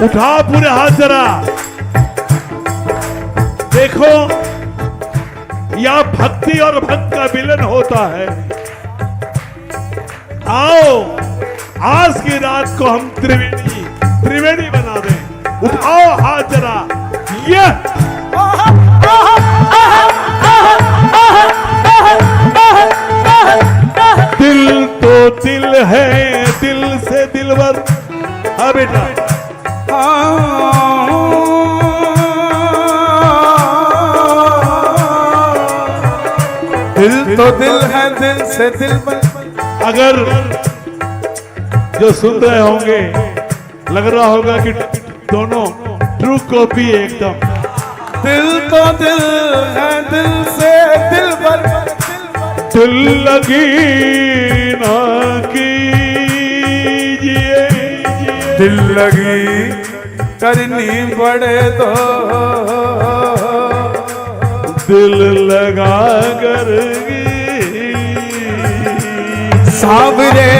उठा पूरे हाथ जरा देखो, या भक्ति और भक्त का मिलन होता है। आओ आज की रात को हम त्रिवेणी बना दें। उठाओ हाथ जरा। ये दिल तो दिल है, दिल से दिलवर। हाँ बेटा, दिल तो दिल है, दिल से दिल बन। अगर जो सुन रहे होंगे लग रहा होगा कि दोनों ट्रू कॉपी है एकदम। दिल तो दिल है, दिल से दिल बन। दिल लगी ना कीजिए, दिल लगी करनी पड़े तो दिल लगा कर सावरे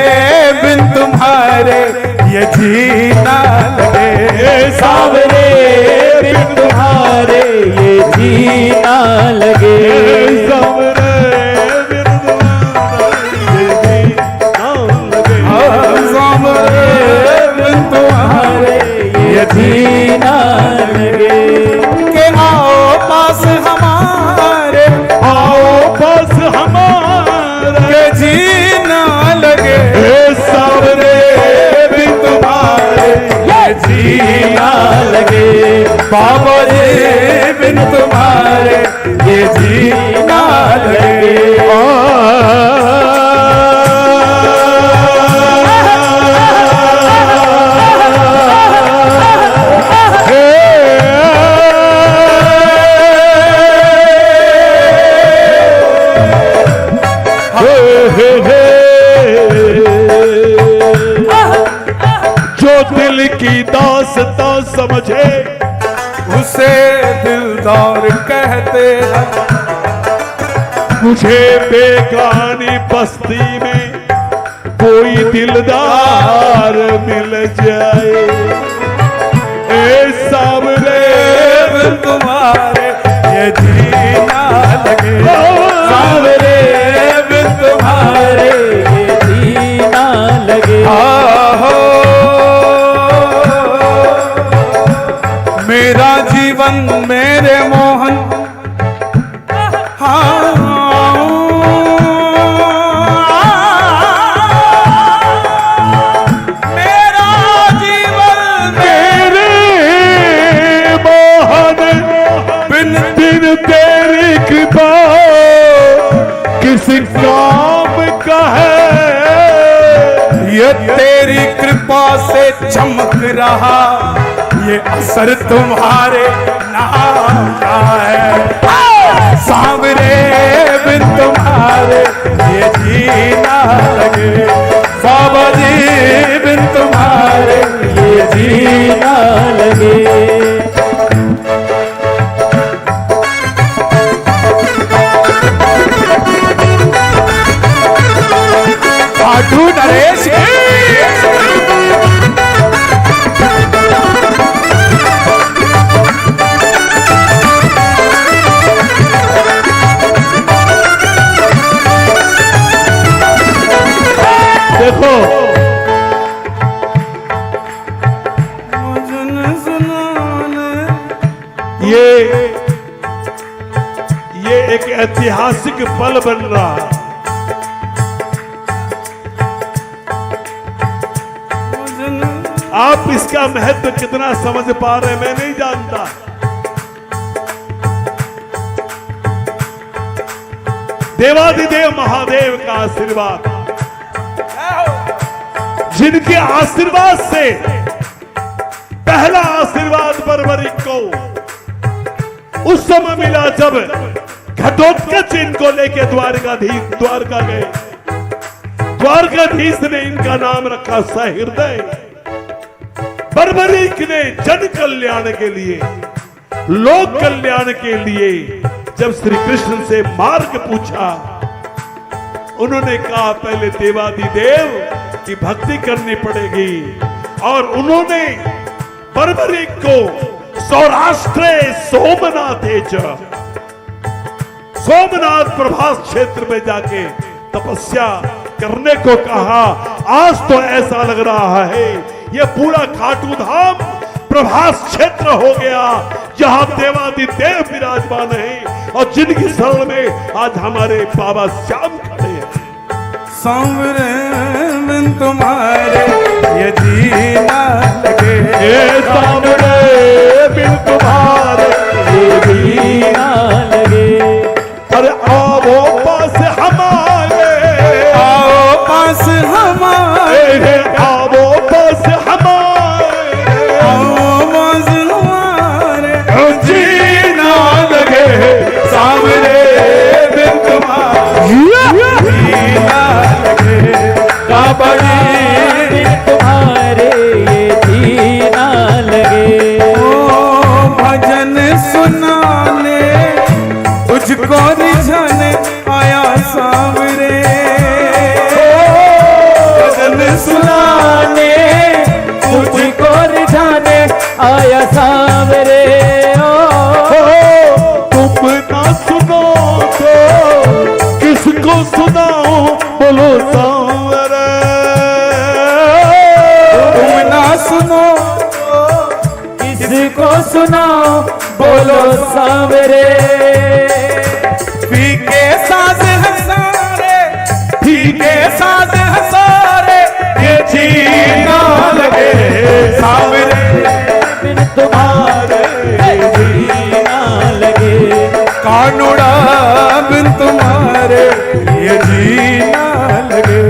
बिन तुम्हारे ये जीना लगे। सावरे बिन तुम्हारे ये जीना लगे। सावरे बिन तुम्हारे ये जीना लगे। सावरे बिन तुम्हारे ये जीना लगे। के आओ पास हमारे, आओ पास हमारे ये जीना लगे। सावरे बिन तुम्हारे ये जीना लगे। बाबा जी बिन तुम्हारे ये जीना लगे। जो दिल की दास्तां समझे उसे दिलदार कहते हैं। मुझे बेगानी बस्ती में कोई दिलदार मिल जाए। ए सावरे बिन तुम्हारे ये जीना लगे। सावरे बिन तुम्हारे ये जीना लगे। आहो मेरा जीवन मेरे मोहन, हाँ मेरा जीवन तेरे मोहन बिन बिन तेरी कृपा किस काम का है। ये तेरी कृपा से चमक रहा, ये असर तुम्हारे नाम का है। सावरे बिन तुम्हारे ये जीना लगे। बाबा जी बिन तुम्हारे ये जीना लगे। आठू नरेश देखो ये एक ऐतिहासिक पल बन रहा है। आप इसका महत्व कितना समझ पा रहे हैं मैं नहीं जानता। देवाधिदेव महादेव का आशीर्वाद, जिनके आशीर्वाद से पहला आशीर्वाद बर्बरिक को उस समय मिला जब घटोत्कच इनको लेके द्वारका गए। द्वारकाधीश ने इनका नाम रखा सहृदय। बर्बरिक ने जन कल्याण के लिए, लोक कल्याण के लिए जब श्री कृष्ण से मार्ग पूछा, उन्होंने कहा पहले देवादिदेव की भक्ति करनी पड़ेगी। और उन्होंने बर्बरिक को सौराष्ट्र सोमनाथ प्रभास क्षेत्र में जाके तपस्या करने को कहा। आज तो ऐसा लग रहा है यह पूरा खाटू धाम प्रभास क्षेत्र हो गया, जहां देवादिदेव विराजमान है और जिनकी शरण में आज हमारे बाबा श्याम खड़े हैं। सांवरे बिन तुम्हारे ये जीना लगे, ये सांवरे बिन तुम्हारे ये जीना लगे। अरे आओ पास हमारे, आओ पास हमारे, आओ पास हमारे, आओ पास हमारे, जीना लगे सांवरे बिन तुम्हारे जीना लगे, काबड़ी बिन तुम्हारे ये जीना लगे। ओ भजन सुनाने तुझको रिझाने आया सांवरे, भजन सुनाने तुझको रिझाने आया सांवरे। तुम ना सुनो तो किसको सुनाओ, बोलो सांवरे। तुम ना सुनो किसको सुनाओ, बोलो सांवरे। फीके साज हसारे, फीके साज हसारे, ये जीना लगे सांवरे बिन तुम्हारे ये जीना लगे। कानूड़ा बिन तुम्हारे ये जीना लगे।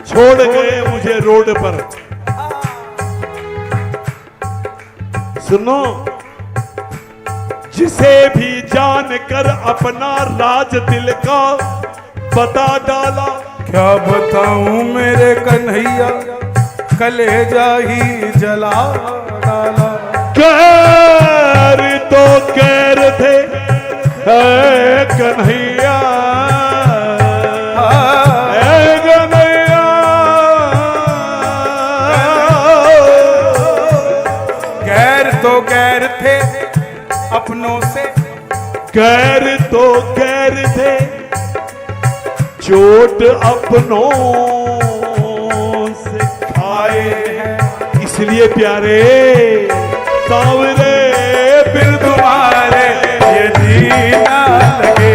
छोड़ गए मुझे रोड पर। सुनो, जिसे भी जान कर अपना राज दिल का बता डाला। क्या बताऊं मेरे कन्हैया, कलेजा ही जला डाला। कैर तो कैर थे ऐ कन्हैया, ऐ कन्हैया। गैर तो गैर थे अपनों से, कैर तो कैर थे, चोट अपनों से खाए हैं। इसलिए प्यारे सांवरे बिन तुम्हारे ये जीना लगे,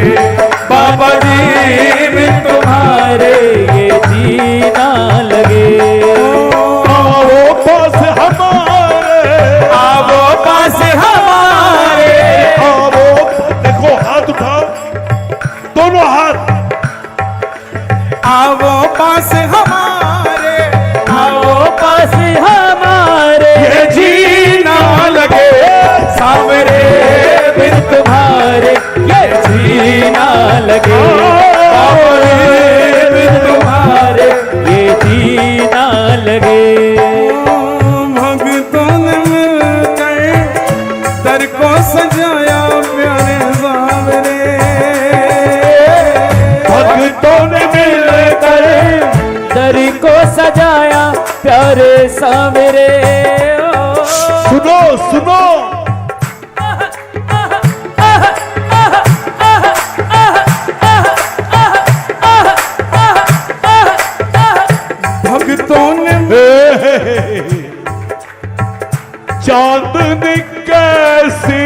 बाबा जी बिन तुम्हारे ये जीना लगे। आओ पास हमारे, आवो पास हमारे, आओ। देखो हाथ उठाओ, दोनों हाथ। आवो पास हमारे, आओ पास हमारे ये जीना लगे सांवरे बिन तुम्हारे ये जीना लगे। सांवरे बिन तुम्हारे ये जीना लगे। भक्तों ने मिलकर दर को सजाया प्यारे सांवरे, भक्तों ने मिलकर दर को सजाया प्यारे सांवरे। सुनो सुनो, भक्तों ने चांदनी कैसी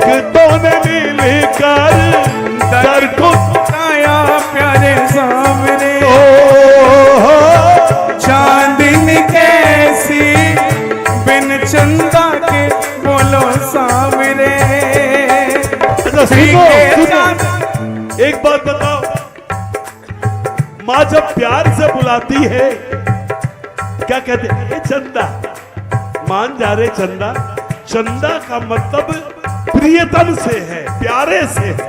भक्तों ने मिलकर दर को आया प्यारे सामने चांदनी कैसी बिन चंदा के बोलो सामने। अच्छा सुनो, सुनो। एक बात बताओ, माँ जब प्यार से बुलाती है क्या कहते हैं? ए चंदा, मान जा रे चंदा। चंदा का मतलब प्रियतम से है, प्यारे से है।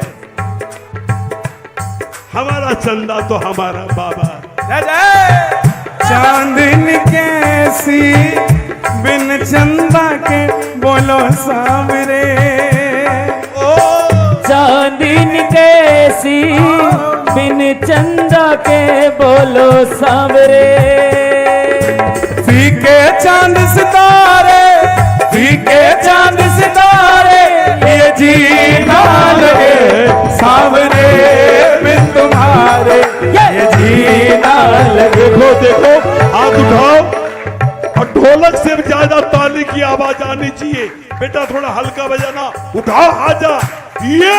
हमारा चंदा तो हमारा बाबा। चांदनी कैसी बिन चंदा के बोलो सामने। चांदनी कैसी बिन चंदा के बोलो सांवरे। फीके चांद सितारे, फीके चांद सितारे, ये जीना लगे सावरे बिन तुम्हारे, ये जीना लगे। देखो देखो, हाथ उठाओ और ढोलक से ज्यादा ताली की आवाज आनी चाहिए। बेटा थोड़ा हल्का बजाना, उठाओ आजा। ये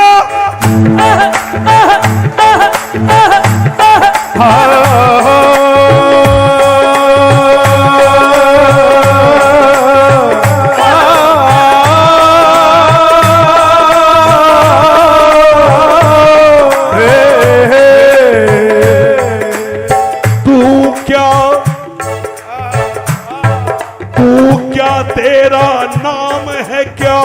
तू क्या तेरा नाम है क्या?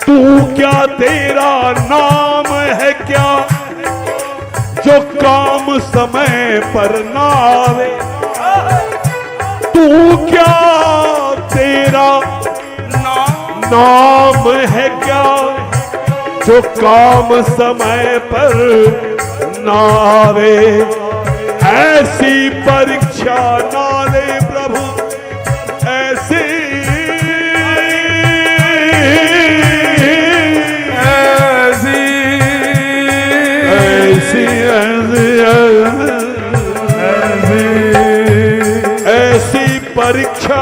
तू क्या तेरा नाम है क्या जो काम समय पर ना आवे? तू क्या तेरा नाम है क्या जो काम समय पर ना आवे? ऐसी परीक्षा ना ले प्रभु, ऐसी ऐसी परीक्षा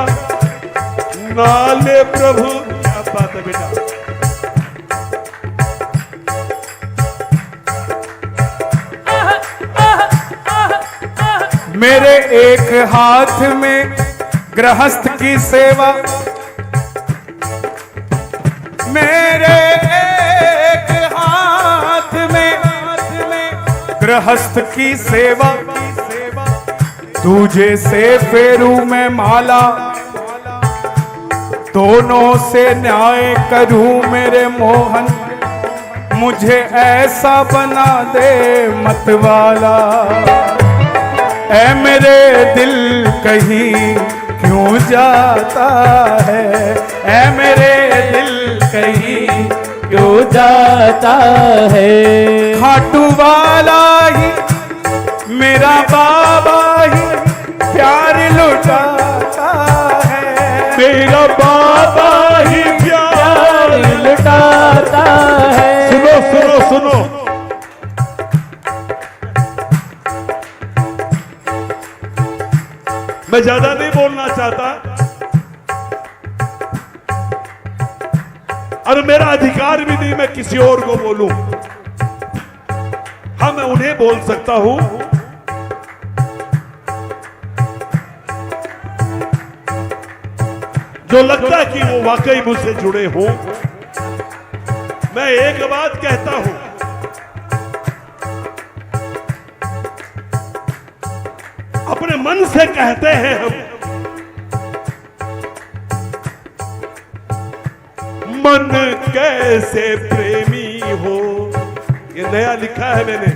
ना ले प्रभु। क्या बात है बेटा? मेरे एक हाथ में गृहस्थ की सेवा, मेरे एक हाथ में गृहस्थ की सेवा, तुझे से फेरू में माला, दोनों से न्याय करूं मेरे मोहन, मुझे ऐसा बना दे मतवाला। ऐ मेरे दिल कहीं क्यों जाता है, ऐ मेरे दिल कहीं क्यों जाता है? खाटू वाला ही मेरा बाबा ही प्यार लुटाता है, मेरा बाबा ही प्यार लुटाता है। सुनो सुनो सुनो, मैं ज्यादा नहीं बोलना चाहता और मेरा अधिकार भी नहीं मैं किसी और को बोलूं। हाँ, मैं उन्हें बोल सकता हूं जो लगता है कि वो वाकई मुझसे जुड़े हों। मैं एक बात कहता हूं, अपने मन से कहते हैं हम, मन कैसे प्रेमी हो। ये नया लिखा है मैंने।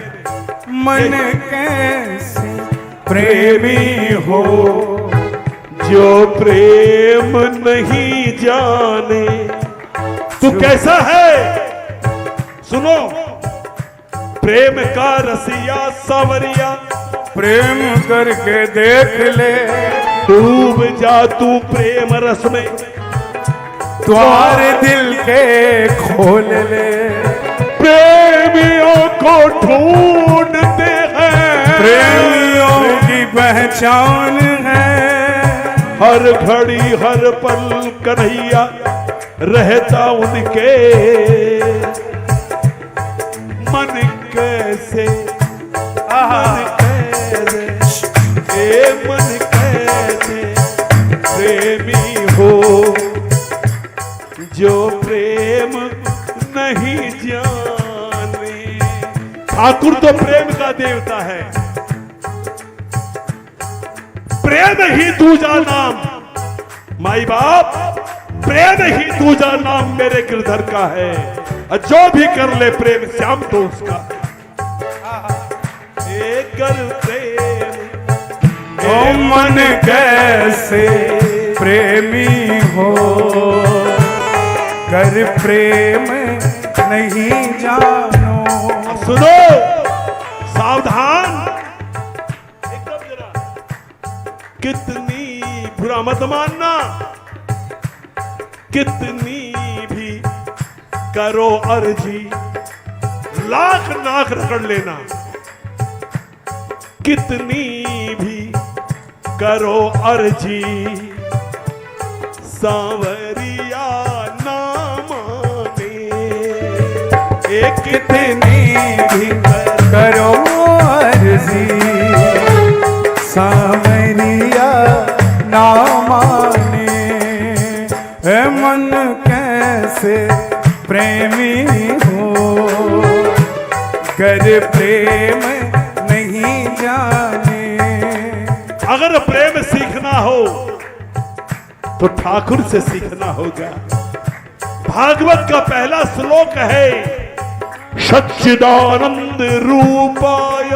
मन कैसे प्रेमी हो, जो प्रेम नहीं जाने। तू कैसा है? सुनो, प्रेम का रसिया सावरिया, प्रेम करके देख ले, डूब जा तू प्रेम रस में। द्वार दिल के खोल ले। प्रेमियों को ढूंढते हैं, प्रेमियों की पहचान है। हर घड़ी हर पल कन्हैया रहता उनके मन कैसे, मन कैसे, ए मन कैसे प्रेमी हो जो प्रेम नहीं जाने। ठाकुर तो प्रेम का देवता है, प्रेम ही दूजा नाम, माई बाप प्रेम ही दूजा नाम मेरे गिरधर का है। और जो भी कर ले प्रेम श्याम तो उसका एक कर प्रेम ओ मन कैसे प्रेमी हो कर प्रेम नहीं जानो। सुनो सावधान एकदम जरा, कितनी बुरा मत मानना, कितनी भी करो अर्जी लाख नाक रगड़ लेना, कितनी भी करो अर्जी सांवरिया ना माने। एक कितनी भी करो अर्जी सामरिया ना माने। है मन कैसे प्रेमी हो कर प्रेम नहीं जाने। अगर प्रेम सीखना हो तो ठाकुर से सीखना होगा। भागवत का पहला श्लोक है सच्चिदानंद रूपाय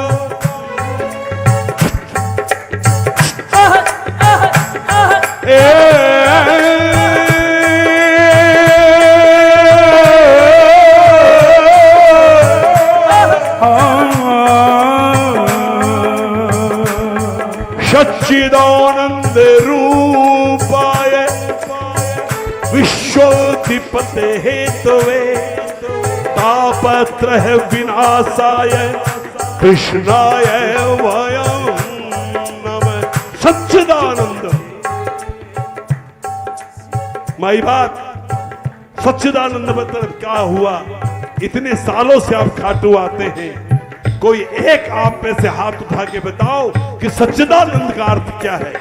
सच्चिदानंद रूपाय विश्वोत्पत्ते हेतवे तापत्रय विनाशाय कृष्णाय वयं नमः। सच्चिदानंद माई बात, सच्चिदानंद मतलब क्या हुआ? इतने सालों से आप खाटू आते हैं, कोई एक आप में से हाथ उठा के बताओ कि सच्चिदानंद का अर्थ क्या है?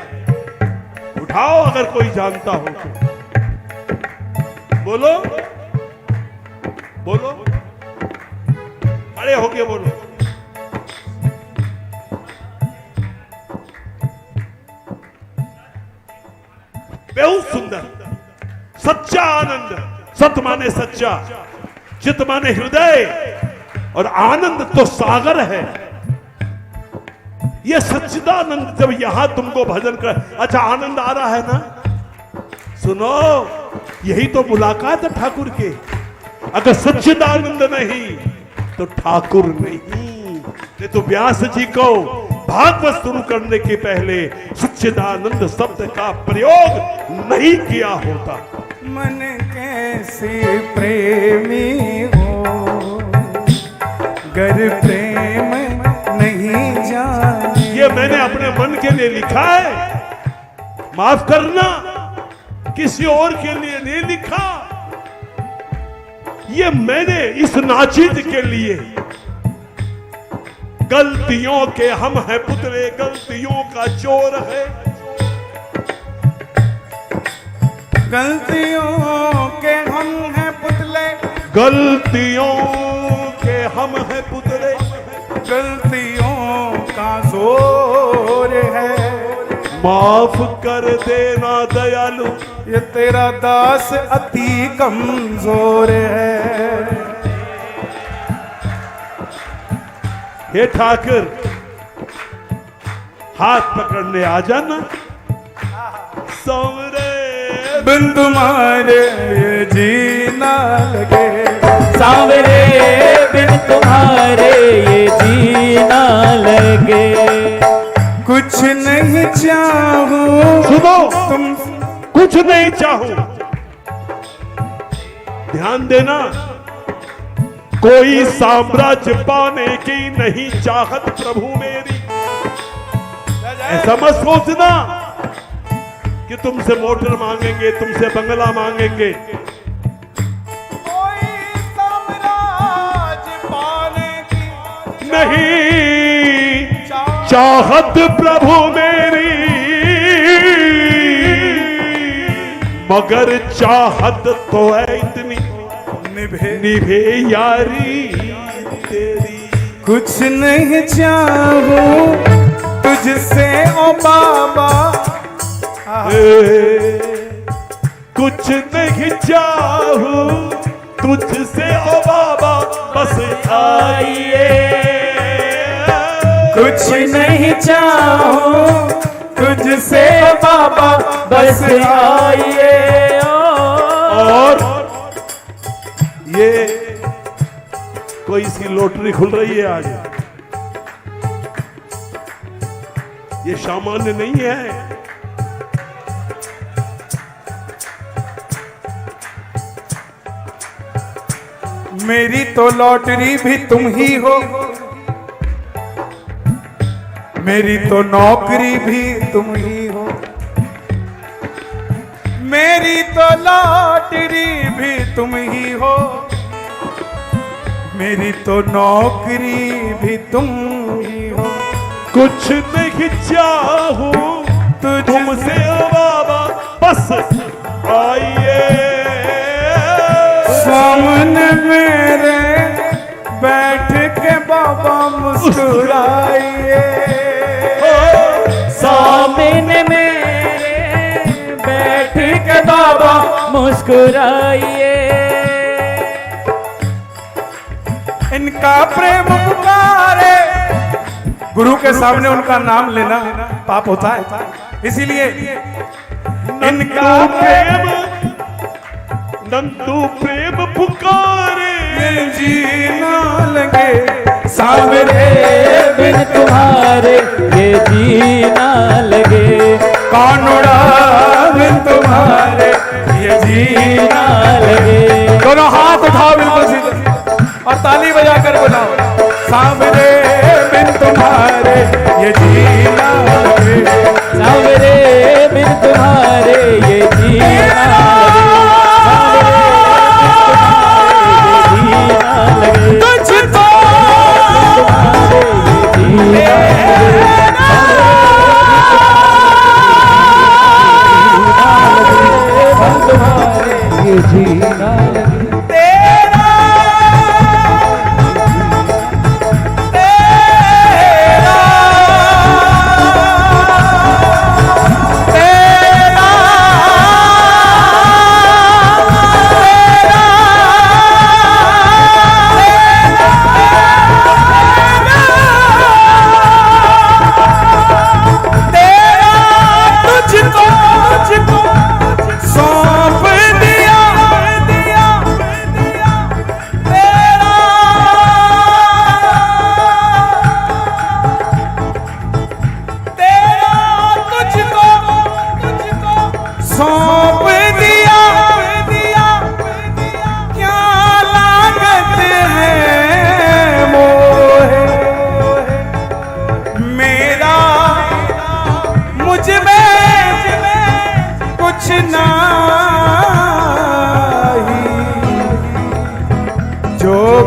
उठाओ अगर कोई जानता हो तो। बोलो बोलो, खड़े होके बोलो। बहुत सुंदर, सच्चा आनंद। सत माने सच्चा, चित माने हृदय, और आनंद तो सागर है। ये सच्चिदानंद जब यहां तुमको भजन कर, अच्छा आनंद आ रहा है ना? सुनो, यही तो मुलाकात है ठाकुर के। अगर सच्चिदानंद नहीं तो ठाकुर नहीं। तो व्यास जी को भागवत शुरू करने के पहले सच्चिदानंद शब्द का प्रयोग नहीं किया होता। मन कैसे प्रेमी हो गर प्रेम नहीं जाने। ये मैंने अपने मन के लिए लिखा है, माफ करना, किसी और के लिए नहीं लिखा। ये मैंने इस नाचीज के लिए, गलतियों के हम हैं पुतले, गलतियों का चोर है। गलतियों के हम हैं पुतले, गलतियों के हम हैं पुतले, गलतियों का जोर है। माफ कर देना दयालु, ये तेरा दास अति कमजोर है। हे ठाकुर, हाथ पकड़ने आ जाना। सौरे बिन तुम्हारे ये जीना लगे, सांवरे बिन तुम्हारे ये जीना लगे। कुछ नहीं चाहूं सुनो, तुम, कुछ नहीं चाहूं ध्यान देना, कोई साम्राज्य पाने की नहीं चाहत प्रभु मेरी। ऐसा मत सोचना कि तुमसे मोटर मांगेंगे, तुमसे बंगला मांगेंगे। कोई साम्राज्य पाने की नहीं चाहत प्रभु मेरी, मगर चाहत तो है इतनी निभे यारी तेरी। कुछ नहीं चाहूं तुझसे ओ बाबा, कुछ नहीं चाहूं तुझसे ओ बाबा, बस आइए। कुछ नहीं चाहूं तुझसे बाबा, बस आइए। और ये कोई सी लॉटरी खुल रही है आज, ये सामान्य नहीं है। मेरी तो लॉटरी भी तुम ही हो, मेरी तो नौकरी भी तुम ही हो, मेरी तो लॉटरी भी तुम ही हो, मेरी तो नौकरी भी तुम ही हो। कुछ नहीं चाहूं तुमसे ओ बाबा, बस आइए। सामने मेरे बैठ के बाबा मुस्कुराइए, सामने मेरे बैठ के बाबा मुस्कुराइए। इनका प्रेम पुकारे। गुरु के सामने उनका नाम लेना पाप होता है, इसीलिए इनका प्रेम, नंदू प्रेम पुकारे, जीना लगे सांवरे बिन तुम्हारे ये जीना लगे। कानुड़ा बिन तुम्हारे ये जीना लगे। दोनों हाथ उठाओ बिल्कुल सीधे और ताली बजा कर बुलाओ। सांवरे बिन तुम्हारे ये जीना लगे, सांवरे बिन तुम्हारे ये जीना लगे। तुझको ये जीना लगे।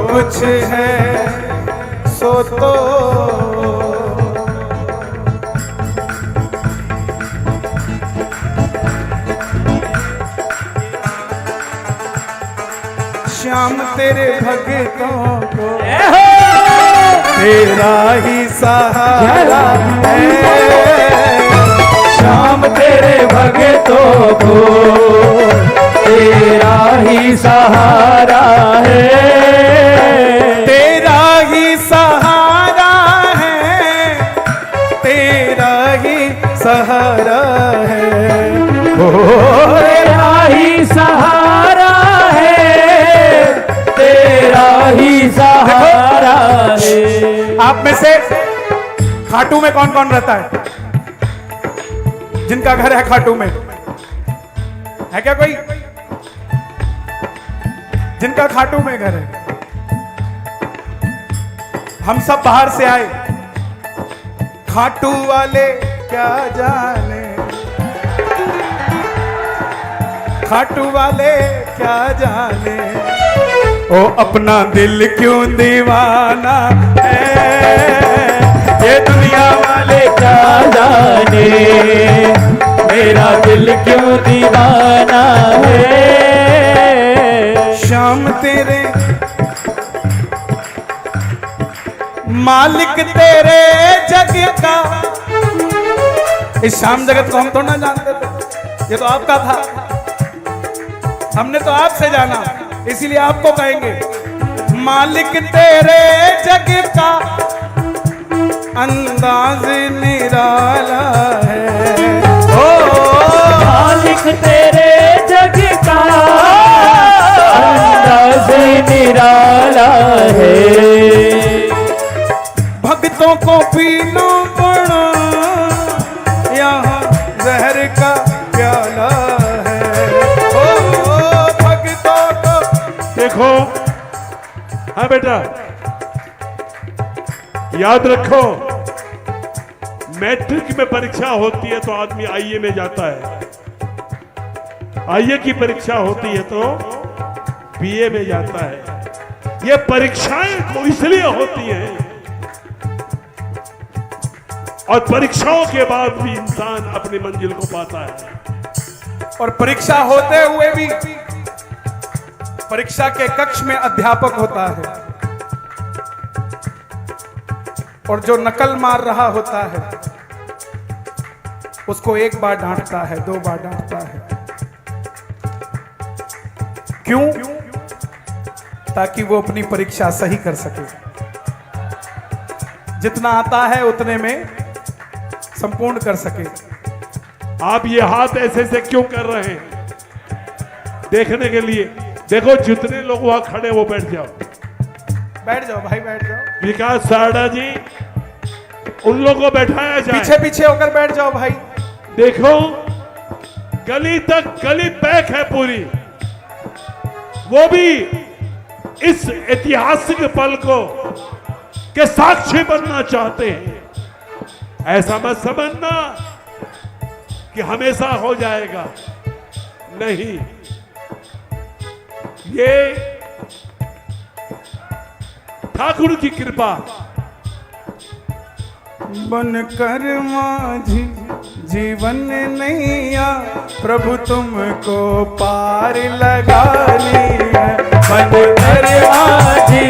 कुछ है सो तो श्याम तेरे भक्तों को तेरा ही सहारा है। श्याम तेरे भक्तों को तेरा ही सहारा है। तेरा ही सहारा है, तेरा ही सहारा है, तेरा ही सहारा है, तेरा ही सहारा है। आप में से खाटू में कौन कौन रहता है? जिनका घर है खाटू में, है क्या कोई? जिनका खाटू में घर है। हम सब बाहर से आए, खाटू वाले क्या जाने, खाटू वाले क्या जाने, ओ अपना दिल क्यों दीवाना है, ये दुनिया वाले क्या जाने मेरा दिल क्यों दीवाना है। शाम तेरे मालिक तेरे जग का, इस शाम जगत को हम तो ना जानते थे, ये तो आपका था, हमने तो आपसे जाना, इसीलिए आपको कहेंगे मालिक तेरे जग का अंदाज निराला है, ओ मालिक तेरे जग का अंदाज निराला है। भक्तों को पीना पड़ा यहाँ जहर का प्याला है, ओ भक्तों को। देखो, हाँ बेटा, याद रखो, मैट्रिक में परीक्षा होती है तो आदमी आईए में जाता है, आईए की परीक्षा होती है तो बीए में जाता है। ये परीक्षाएं को इसलिए होती हैं, और परीक्षाओं के बाद भी इंसान अपनी मंजिल को पाता है। और परीक्षा होते हुए भी परीक्षा के कक्ष में अध्यापक होता है, और जो नकल मार रहा होता है उसको एक बार डांटता है, 2 बार डांटता है। क्यों? ताकि वो अपनी परीक्षा सही कर सके, जितना आता है उतने में संपूर्ण कर सके। आप ये हाथ ऐसे से क्यों कर रहे हैं? देखने के लिए। देखो, जितने लोग वहां खड़े वो बैठ जाओ, बैठ जाओ भाई, बैठ जाओ। विकास सारडा जी, उन लोगों को बैठाया जाए, पीछे पीछे होकर बैठ जाओ भाई। देखो, गली तक गली पैक है पूरी, वो भी इस ऐतिहासिक पल को के साक्षी बनना चाहते हैं। ऐसा मत समझना कि हमेशा हो जाएगा, नहीं, ये ठाकुर की कृपा। बनकर माझी जीवन नैया, प्रभु तुमको पार लगानी है, बनकर माझी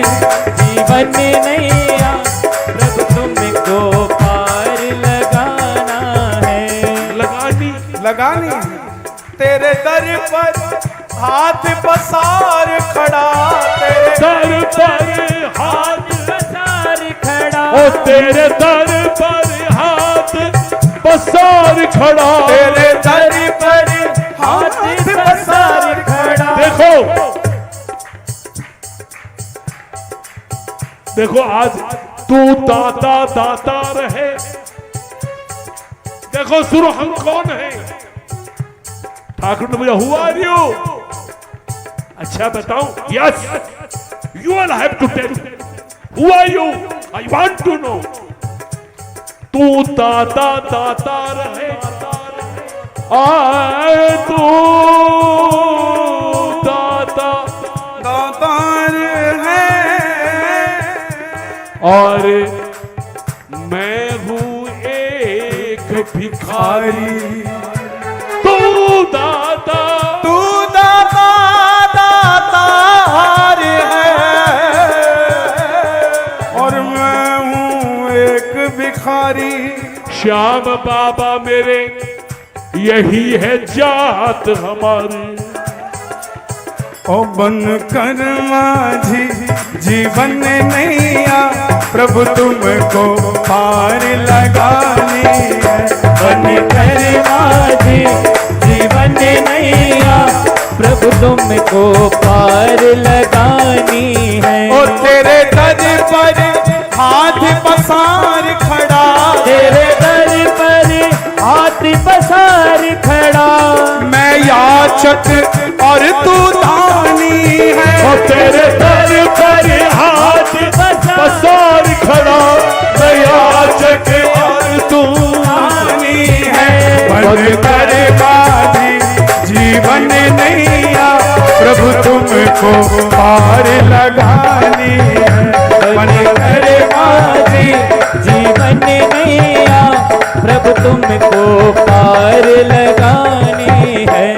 जीवन नैया, प्रभु तुमको पार लगाना है। लगानी तेरे दर पर हाथ पसार खड़ा, तेरे दर पर हाथ पसार खड़ा, ओ तेरे दर पर हाथ पसार खड़ा, तेरे दर पर हाथ पसार खड़ा। देखो, देखो, आज तू दाता दाता रहे। देखो सुनो, हम कौन है? ठाकुर ने मुझे हु आर यू, अच्छा बताऊं? Yes, you will have to tell who are you, I want to know. तू दाता दाता रहे, आए तू दाता दातार है, और मैं हूं एक भिखारी। तू दाता, तू दाता दातार है, और मैं हूँ एक भिखारी। श्याम बाबा मेरे, यही है जात हमारी। ओ बनकर माझी जीवन नैया, प्रभु तुमको पार लगानी है, बनकर माझी जीवन नैया, प्रभु तुमको पार लगानी है। ओ तेरे दर पर हाथ पसार खड़ा, तेरे दर पर हाथ पसार खड़ा। मैं याचक और तू दानी है, और तेरे दर पर हाथ पसार खड़ा। मैं याचक और तू दानी है। बन कर बाजी जीवन नैया, प्रभु तुमको पार लगानी है। बन कर बाजी जीवन नैया, प्रभु तुमको पार लगानी है।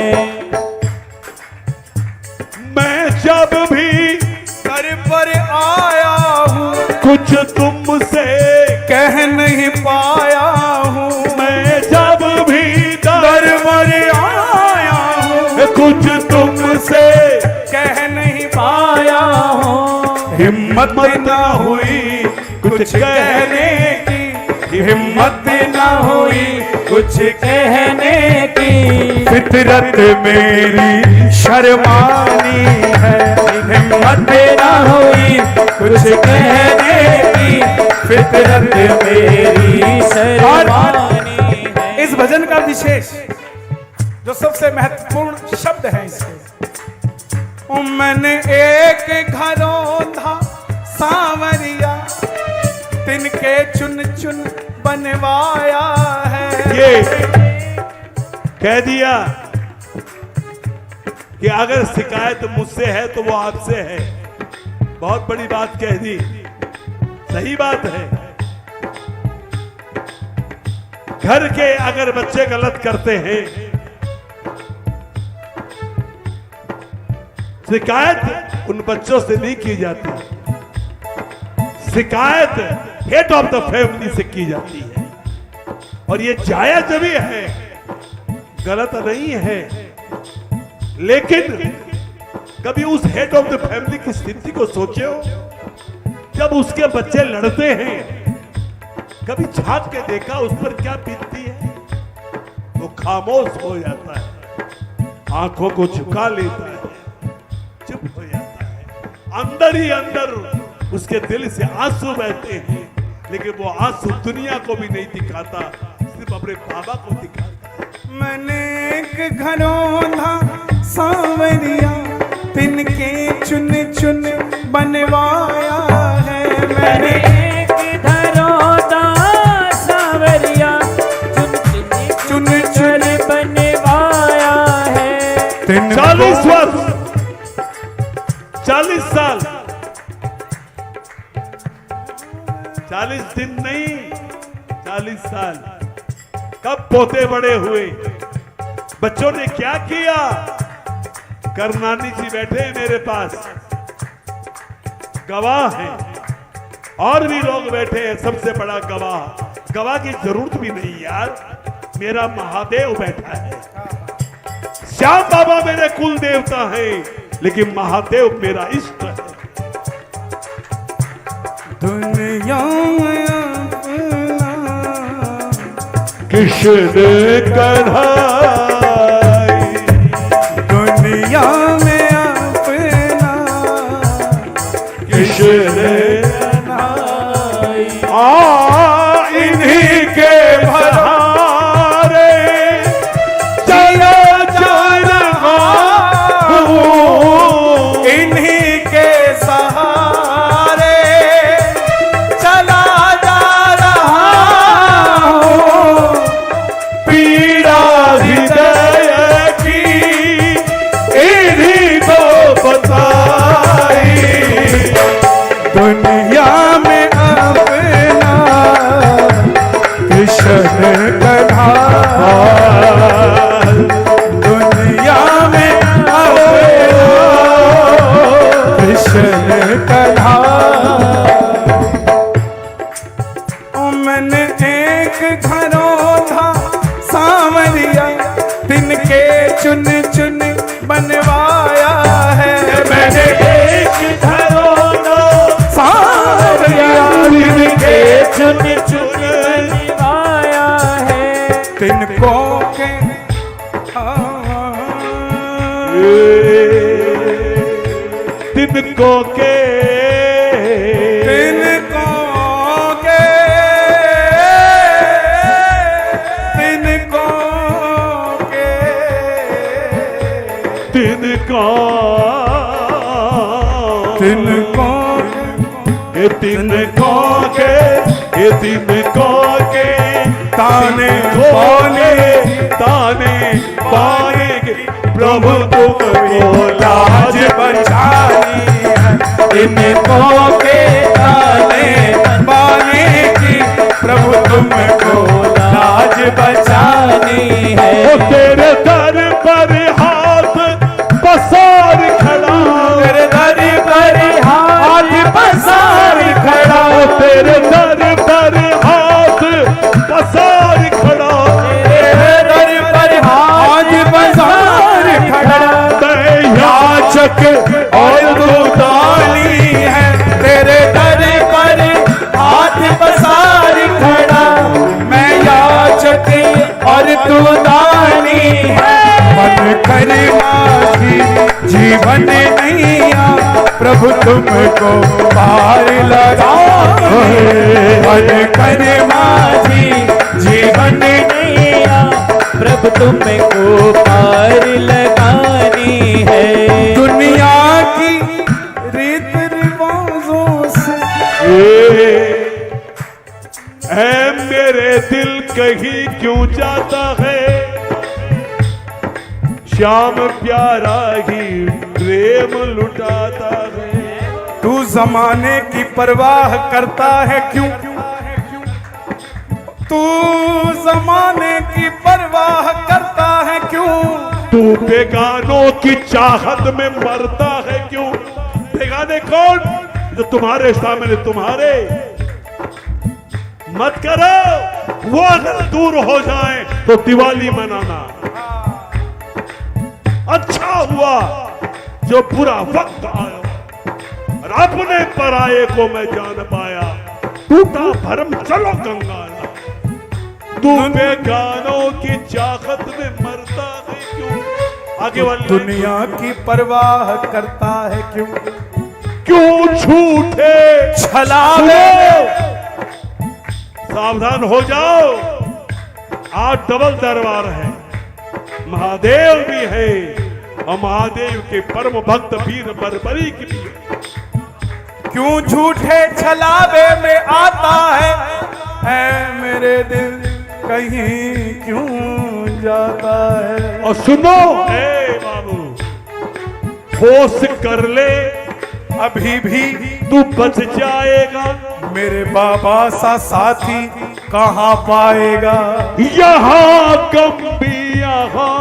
मैं जब भी कर पर आया हूँ, कुछ तुमसे कह नहीं पाया हूँ। मैं जब भी दर पर आया हूँ, कुछ तुमसे कह नहीं पाया हूँ। हिम्मत न हुई कुछ कहने की, हिम्मत न हुई कुछ कहने की। फितरत मेरी शर्मानी है, हिम्मत न हुई कुछ कहने की। फितरत मेरी शर्मानी है। इस भजन का विशेष जो सबसे महत्वपूर्ण शब्द है इसके, मैंने एक घरों था सांवरिया, तिनके चुन चुन बनवाया है। ये कह दिया कि अगर शिकायत मुझसे है तो वो आपसे है। बहुत बड़ी बात कह दी, सही बात है। घर के अगर बच्चे गलत करते हैं, शिकायत उन बच्चों से नहीं की जाती, शिकायत हेड ऑफ द फैमिली से की जाती है। और ये जायज भी है, गलत नहीं है, लेकिन कभी उस हेड ऑफ द फैमिली की स्थिति को सोचे हो? जब उसके बच्चे लड़ते हैं, कभी झांक के देखा उस पर क्या बीतती है? वो खामोश हो जाता है, आंखों को झुका लेता है, चुप हो जाता है। अंदर ही अंदर उसके दिल से आंसू बहते हैं, लेकिन वो आंसू दुनिया को भी नहीं दिखाता, सिर्फ अपने बाबा को दिखाता है। मैंने एक घरों था सांवरिया, तिनके चुन चुन बनवाया है। मैंने एक धरोदा सांवरिया, चुन चुन बनवाया है। 40 वर्ष, 40 साल, 40 दिन नहीं, 40 साल। कब पोते बड़े हुए, बच्चों ने क्या किया? करनानी जी बैठे हैं मेरे पास, गवाह हैं, और भी लोग बैठे हैं। सबसे बड़ा गवाह, गवाह की जरूरत भी नहीं यार, मेरा महादेव बैठा है। श्याम बाबा मेरे कुल देवता हैं, लेकिन महादेव मेरा इष्ट है। दुनिया में अपना कृष्ण कन्हई, दुनिया में अपना कृष्ण कन्हई। इन्हीं के भरारे चलो चल इन्हीं के सहारे चला जा रहा हूँ। पीड़ा हृदय की इन्हीं को बताई। दुनिया में अपना कृष्ण कन्हा, दुनिया में अपना कृष्ण कन्हा। मैंने एक घरों था सांवरिया, तिनके चुन चुन बनवाया है। मैंने एक घरों सांवरिया, तिनके चुन चुन बनवाया है। तिनको के तिनको के तिनको तिनका तिनको ये तिनको के ये तिनको के ताने खोले ताने पाने के प्रभु तुमको लाज बचानी है इनको के ताने बाने की प्रभु तुमको लाज बचानी है। ओ तेरे दर पर हाथ पसार खड़ा तेरे दर पर हाथ पसार खड़ा ओ तेरे दर पर हाथ पसार खड़ा तेरे दर पर हाथ पसार खड़ा मैं याचक और तू दानी है तेरे दर पर हाथ पसार खड़ा मैं याचक और तू दानी है। मन कर माझी जीवन नैया प्रभु तुमको पार लगा मन कर माझी जीवन नैया प्रभु तुमको पार लगानी है। दुनिया की रीत रिवाजों से ऐ मेरे दिल कहीं क्यों जाता है श्याम प्यारा ही प्रेम लुटाता है। तू जमाने की परवाह करता है क्यों तू जमाने की परवाह करता है क्यों तू बेगानों की चाहत में मरता है क्यों। बेगाने कौन जो तुम्हारे सामने तुम्हारे मत करो वो अगर दूर हो जाए तो दिवाली मनाना। अच्छा हुआ जो बुरा वक्त आया और अपने पराये को मैं जान पाया टूटा भरम चलो गंगाना। तू बेगानों की चाहत में मरता है क्यों। आगे वाली दुनिया की परवाह करता है क्यों क्यों झूठे छलावे सावधान हो जाओ आज डबल दरबार है महादेव भी है और महादेव के परम भक्त वीर बरबरी की भी है। क्यों झूठे छलावे में आता है मेरे दिल कहीं क्यों जाता है। और सुनो ए बाबू होश कर ले अभी भी तू बच जाएगा मेरे बाबा सा साथी कहाँ पाएगा। यहाँ गम भी यहाँ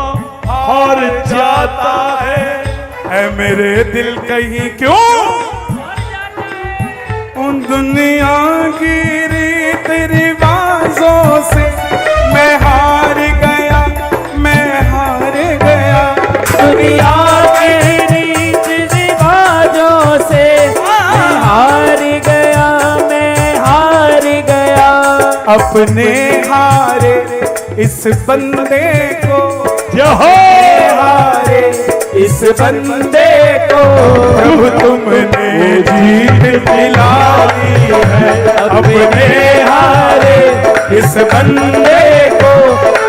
हार जाता है। ऐ मेरे दिल कहीं क्यों उन दुनिया की रीत रिवाजों से मैं हार गया मैं हार गया। दुनिया के रीत रिवाजों से मैं हार गया मैं हार गया। अपने हारे इस बंदे को हारे इस बंदे को प्रभु तुमने जीत दिलाई है। अपने हारे इस बंदे को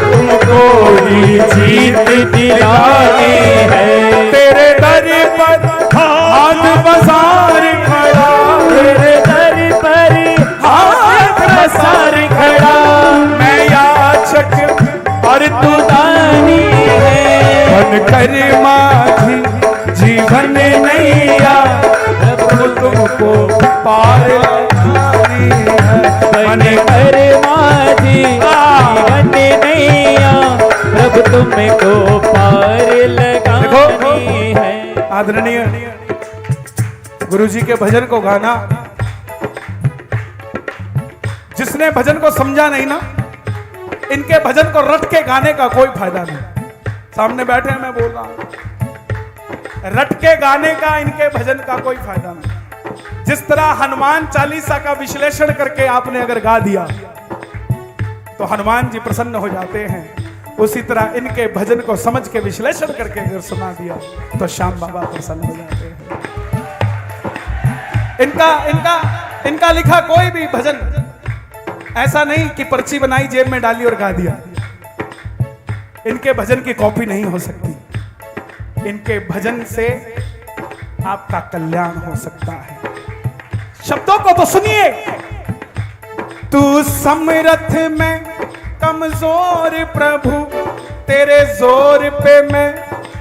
तुमको ही जीत दिलाई है। तेरे दर पर हाथ पसार खड़ा तेरे दर पर हाथ पसार खड़ा मैं याचक और तू दानी है। बन कर माझी जीवन नैया प्रभु तुमको पार लगानी है। बन कर माझी जीवन नैया प्रभु तुमको पार लगानी है। आदरणीय गुरुजी के भजन को गाना जिसने भजन को समझा नहीं ना इनके भजन को रट के गाने का कोई फायदा नहीं। सामने बैठे हैं मैं बोल रहा हूं रट के गाने का इनके भजन का कोई फायदा नहीं। जिस तरह हनुमान चालीसा का विश्लेषण करके आपने अगर गा दिया तो हनुमान जी प्रसन्न हो जाते हैं उसी तरह इनके भजन को समझ के विश्लेषण करके अगर सुना दिया तो श्याम बाबा प्रसन्न हो जाते हैं। इनका लिखा कोई भी भजन ऐसा नहीं कि पर्ची बनाई जेब में डाली और गा दिया। इनके भजन की कॉपी नहीं हो सकती। इनके भजन से आपका कल्याण हो सकता है। शब्दों को तो सुनिए। तू समरथ में कमजोर प्रभु, तेरे जोर पे मैं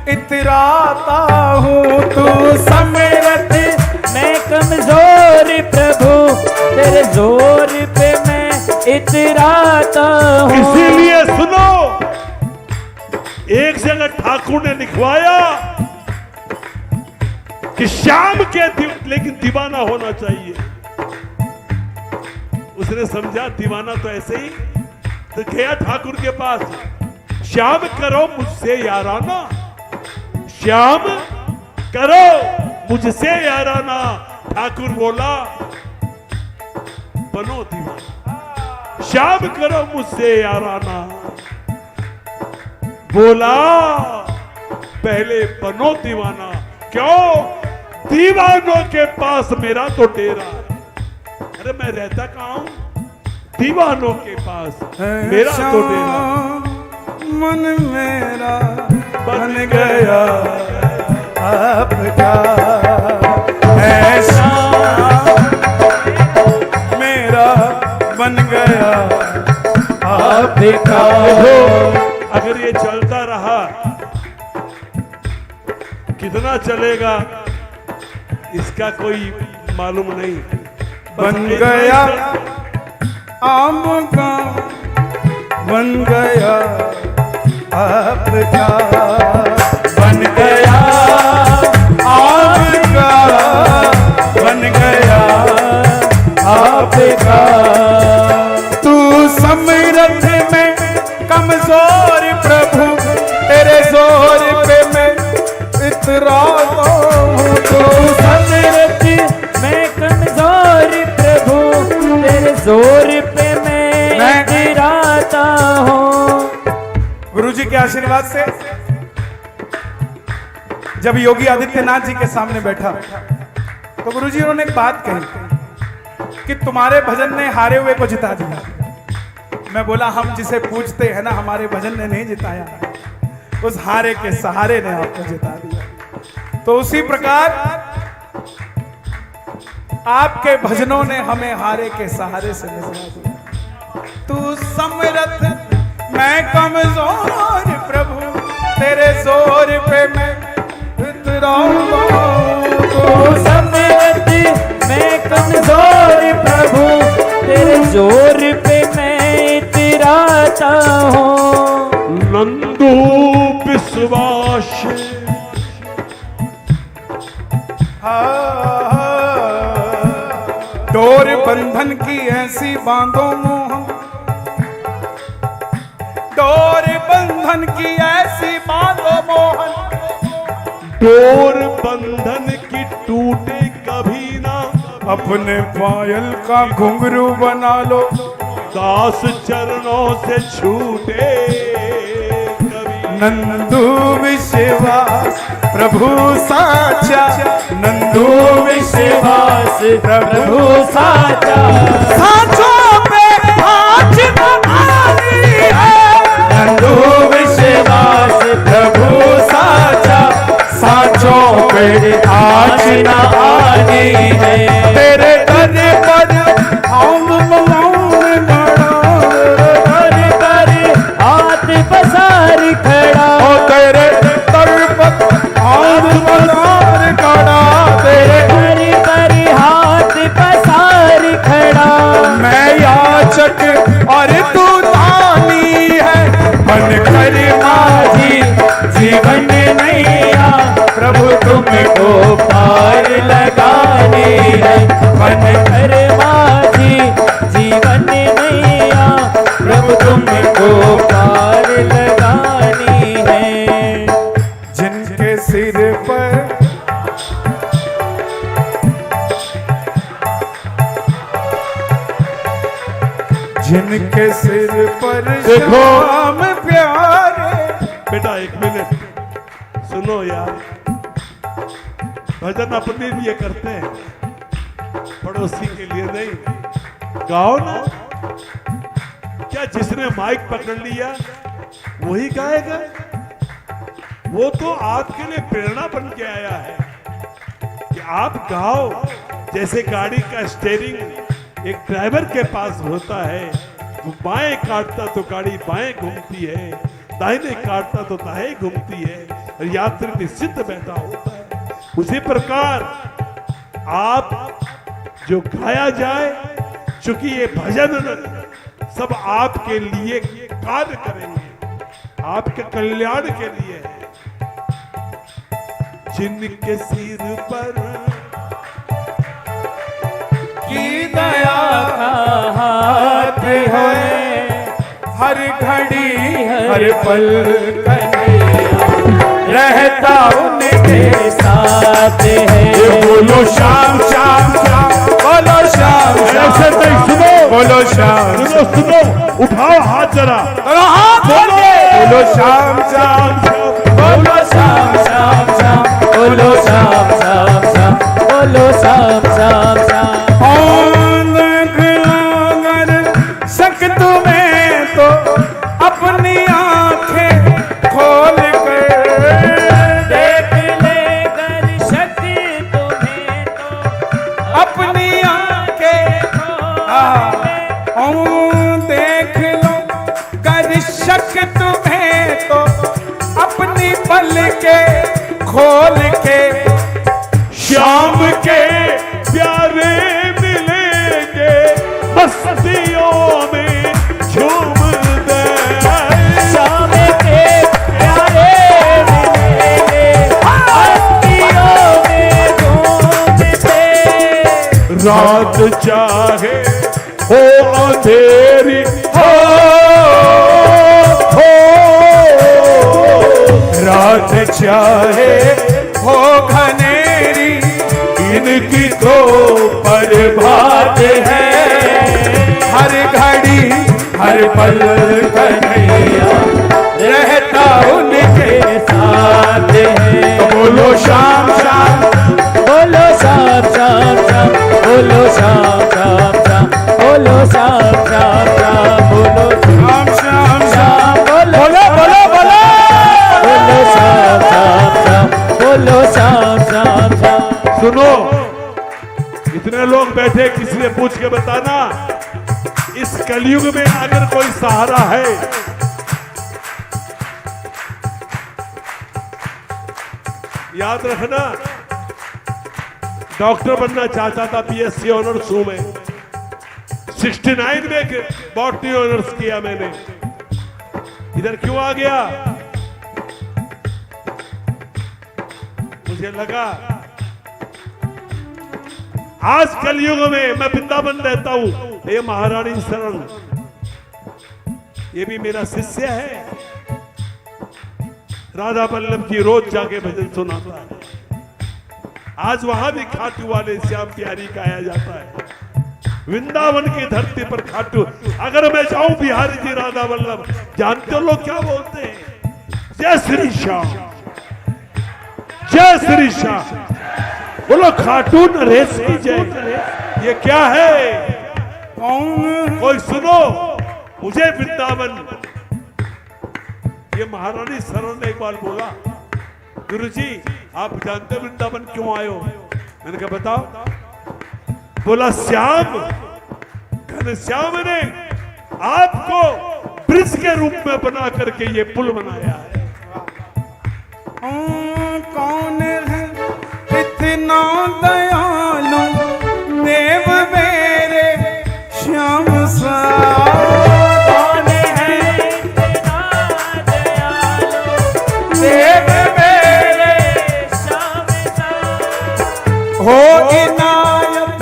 इतराता हूँ। तू समरथ मैं कमजोर प्रभु, तेरे जोर पे मैं इतराता हूँ। इसीलिए सुनो, एक जगह ठाकुर ने लिखवाया कि श्याम के लेकिन दीवाना होना चाहिए। उसने समझा दीवाना तो ऐसे ही, तो गया ठाकुर के पास, श्याम करो मुझसे याराना, श्याम करो मुझसे याराना। ठाकुर बोला बनो दीवाना, श्याम करो मुझसे याराना। बोला पहले बनो दीवाना। क्यों? दीवानों के पास मेरा तो डेरा। अरे मैं रहता कहाँ हूं? दीवानों के पास मेरा तो डेरा। मन मेरा बन गया आपका, ऐसा मेरा बन गया आपका। अगर ये चलता रहा, कितना चलेगा इसका कोई मालूम नहीं। बन गया आपका, बन गया आपका, बन गया आपका, बन गया आपका। तू समरथ में कमजोर प्रभु, तेरे जोर पे मैं इतराता हूँ। तू समरथ मैं कमजोर प्रभु, तेरे जोर पे मैं इतराता हूँ। गुरु जी के आशीर्वाद से जब योगी आदित्यनाथ जी के सामने बैठा तो गुरु जी उन्होंने एक बात कही कि तुम्हारे भजन ने हारे हुए को जिता दिया। मैं बोला हम जिसे पूछते हैं ना, हमारे भजन ने नहीं जिताया, उस हारे के सहारे ने आपको जिता दिया। तो उसी प्रकार आपके भजनों ने हमें हारे के सहारे से जिता दिया। तू समरथ मैं कमजोर प्रभु, तेरे जोर पे मैं इतराता हूँ। तू समरथ मैं कमजोर प्रभु, तेरे जोर पे मैं इतराता हूँ। नंदू विश्वास डोर बंधन की ऐसी बांधो मोह, डोर बंधन की ऐसी बांधो मोहन। डोर बंधन की टूटे कभी ना, अपने पायल का घुंघरू बना लो, दास चरणों से छूटे कभी। नंदू विश्वास प्रभु साचा, नंदू विश्वास प्रभु साचा। साचों पे आज आनी है, नंदू विश्वास प्रभु साचा, साचों पे आज न आनी है। तेरे दर पर आऊं बुलाऊं बड़ा, कर हाथ पसार खड़ा, ओ तेरे दर पर आऊं बुलाऊं खड़ा, तेरे कर हाथ पसार खड़ा। मैं याचक और तू दानी है, मन कर माझी जीवन नैया, प्रभु तुमको पार लगानी है। मन कर माझी जीवन नैया, प्रभु तुमको पार लगानी है। जिनके सिर पर जिनके सिर पर देखो। श्याम प्यारे। बेटा एक मिनट सुनो यार, भजन अपने लिए करते हैं, पड़ोसी के लिए नहीं। गाओ ना, क्या जिसने माइक पकड़ लिया वही गाएगा? वो तो आपके लिए प्रेरणा बन के आया है कि आप गाओ। जैसे गाड़ी का स्टीयरिंग एक ड्राइवर के पास होता है, वो बाएं काटता तो गाड़ी बाएं घूमती है, दाहिने काटता तो दाएं घूमती है, और यात्री निश्चित बैठा होता है। उसी प्रकार आप जो गाया जाए, चूंकि ये भजन सब आपके लिए कार्य करेंगे, आपके कल्याण के लिए है। जिनके सिर पर की दया का हाथ है, हर घड़ी हर पल कन्हैया रहता उनके साथ है। बोलो श्याम श्याम श्याम, बोलो श्याम ऐसे श्याम, नहीं, सुनो बोलो श्याम, सुनो सुनो, उठाओ हाथ जरा, बोलो हाथ बोलो बोलो श्याम श्याम, बोलो श्याम श्याम श्याम, बोलो श्याम श्याम श्याम, बोलो श्याम श्याम श्याम। शक तुम्हें तो अपनी आंखें खोल कर देख ले कर शक तुम्हें तो अपनी आंखें देख लो कर शक तुम्हें तो अपनी पल के खोल के श्याम के प्यारे मिलेंगे मस्तियों में झूम दे। श्याम के प्यारे मिलेंगे मस्तियों में घूमते। रात चाहे हो अंधेरी हो, रात चाहे हो घनेरी, इनकी तो प्रभात है, हर घड़ी हर पल कन्हैया रहता उनके साथ है। तो बोलो श्याम श्याम, बोलो श्याम श्याम श्याम, बोलो श्याम श्याम श्याम, बोलो श्याम श्याम श्याम, बोलो श्याम श्याम श्याम, बोलो बोलो बोलो बोलो श्याम श्याम श्याम, बोलो श्याम श्याम श्याम। सुनो, इतने लोग बैठे, किसी ने पूछ के बताना, इस कलयुग में अगर कोई सहारा है, याद रखना, डॉक्टर बनना चाहता था, बीएससी ऑनर्स हूं मैं, 69 में बॉटनी ऑनर्स किया मैंने। इधर क्यों आ गया? मुझे लगा आज कलयुग में मैं वृंदावन रहता हूं, ये महारानी शरण, ये भी मेरा शिष्य है, राधा वल्लभ की रोज जाके भजन सुनाता है। आज वहां भी खाटू वाले श्याम प्यारी गाया जाता है। वृंदावन की धरती पर खाटू, अगर मैं जाऊं बिहारी जी राधा वल्लभ, जानते हो लोग क्या बोलते हैं? जय श्री श्याम, जय श्री श्याम, बोलो खाटू नरेश की जय। ये क्या है? कोई सुनो, मुझे वृंदावन, ये महारानी शरण ने एक बार बोला, गुरुजी आप जानते वृंदावन क्यों आए हो? मैंने कहा बताओ। बोला श्याम, घनश्याम ने आपको ब्रिज के रूप में बना करके ये पुल बनाया है। कौन है इतना दयालु देव मेरे श्याम सा? कौन है इतना दयालु देव मेरे श्याम सा? हो इनायत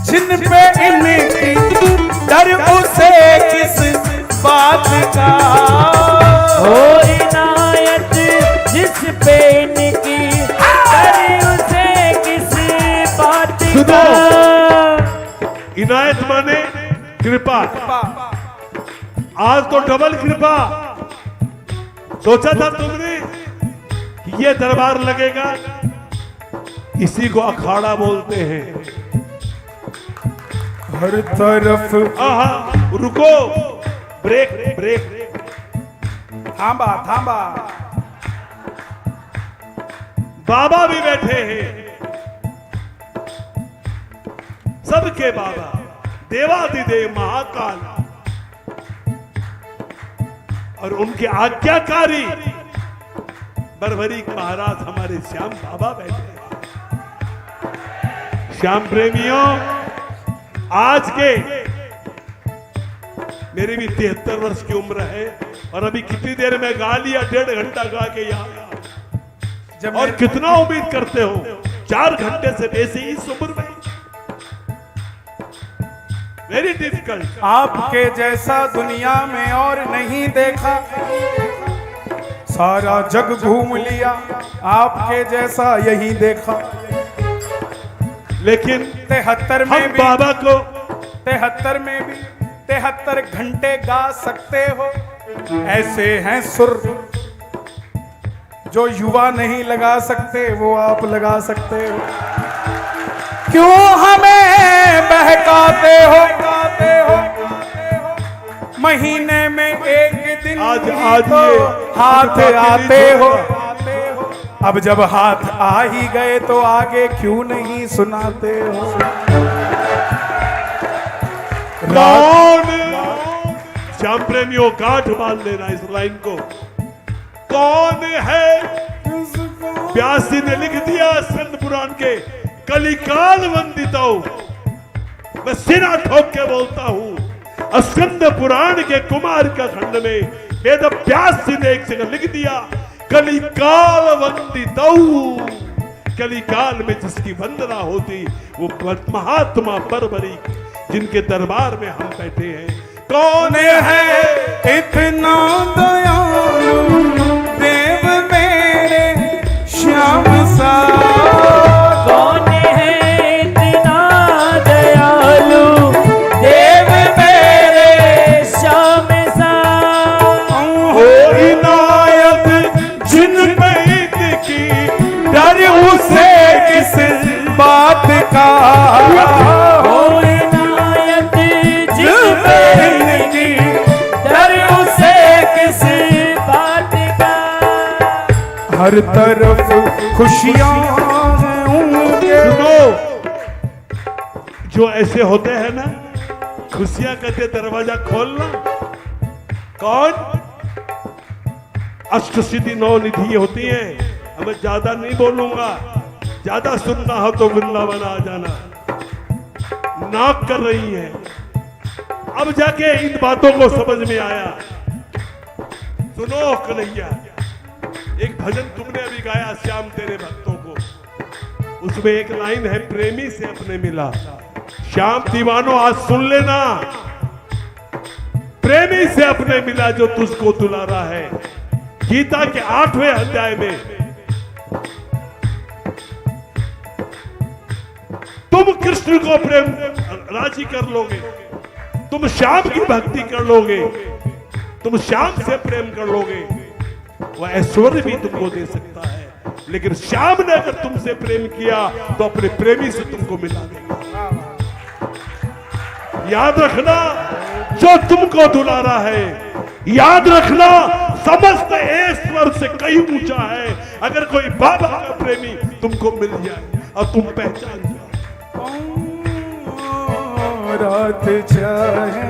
जिन पे इनकी, डर उसे किस बात का? हो इनायत जिस पे इनकी, करे उसे किस बात का? इनायत माने कृपा, आज तो डबल कृपा। सोचा था तुमने कि ये दरबार लगेगा, इसी को अखाड़ा बोलते हैं। हर तरफ रुको, ब्रेक ब्रेक, थांबा थांबा। बाबा भी बैठे हैं, सबके बाबा, देवादिदेव महाकाल और उनके आज्ञाकारी बरबरी महाराज हमारे श्याम बाबा बैठे हैं। श्याम प्रेमियों, आज के मेरी भी 73 वर्ष की उम्र है और अभी कितनी देर में गा लिया, 1.5 घंटा गा के यहाँ जब और कितना उम्मीद करते हो 4 घंटे से बेसी इस उम्र में? Very difficult. आपके जैसा दुनिया में और नहीं देखा, सारा जग घूम लिया, आपके जैसा यही देखा। लेकिन 73 हम में भी, बाबा को 73 में भी 73 घंटे गा सकते हो। ऐसे हैं सुर जो युवा नहीं लगा सकते, वो आप लगा सकते हो। क्यों हमें बहकाते हो? महीने में एक दिन आज तो ये हाथ बाकी आते नहीं हो। छोड़ेगा। अब जब हाथ आ ही गए तो आगे क्यों नहीं सुनाते हो? कौन? श्याम प्रेमियों, गांठ बांध लेना इस लाइन को। कौन है? व्यास जी ने लिख दिया स्कंद पुराण के कलिकाल वंदितो। मैं सिरा ठोक के बोलता हूं, स्कंद पुराण के कुमार का खंड में वेद व्यास जी ने एक जगह लिख दिया, कलिकाल वंदितो। कलिकाल में जिसकी वंदना होती वो महात्मा बरबरी, जिनके दरबार में हम बैठे हैं। कौन है इतना दयालु देव मेरे श्याम सा? कौन है इतना दयालु देव मेरे श्याम सा? हो इनायत जिन पे इनकी, डर उसे किस बात का? हो इनायत जिस पे इनकी, डर उसे किस बात का? हर तरफ खुशियां हैं उनके। सुनो, जो ऐसे होते हैं ना, खुशियां कहते दरवाजा खोलना। कौन? अष्टसिद्धि 9 निधि होती हैं। अब मैं ज्यादा नहीं बोलूंगा, ज्यादा सुनना हो तो वृंदावन आ जाना। नाक कर रही है, अब जाके इन बातों को समझ में आया। सुनो कन्हैया, एक भजन तुमने अभी गाया श्याम तेरे भक्तों को, उसमें एक लाइन है, प्रेमी से अपने मिला। श्याम दीवानो आज सुन लेना, प्रेमी से अपने मिला जो तुझको दुलारा है। गीता के 8वें अध्याय में तुम कृष्ण को प्रेम राजी कर लोगे, तुम श्याम की भक्ति कर लोगे, तुम श्याम से प्रेम कर लोगे, वह ऐश्वर्य भी तुमको दे सकता है। लेकिन श्याम ने अगर तुमसे प्रेम किया तो अपने प्रेमी से तुमको मिला देगा। याद रखना, जो तुमको दुलारा है, याद रखना समस्त ऐश्वर्य से कहीं ऊंचा है। अगर कोई बाबा का प्रेमी तुमको मिल जाए और तुम पहचान जाओ। रात चाहे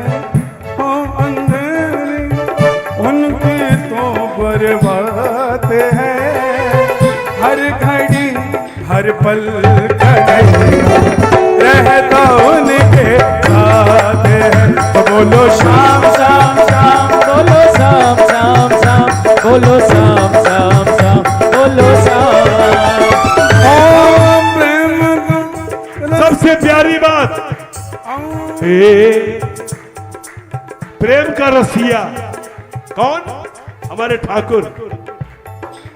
हो अंधेरी, उनकी तो बर्बाद है। हर घड़ी हर पल रहता उनके साथ है। तो बोलो श्याम श्याम श्याम, बोलो श्याम श्याम श्याम, बोलो श्याम श्याम श्याम, बोलो श्याम। ओम प्रेम। सबसे प्यारी बात, प्रेम का रसिया कौन? हमारे ठाकुर।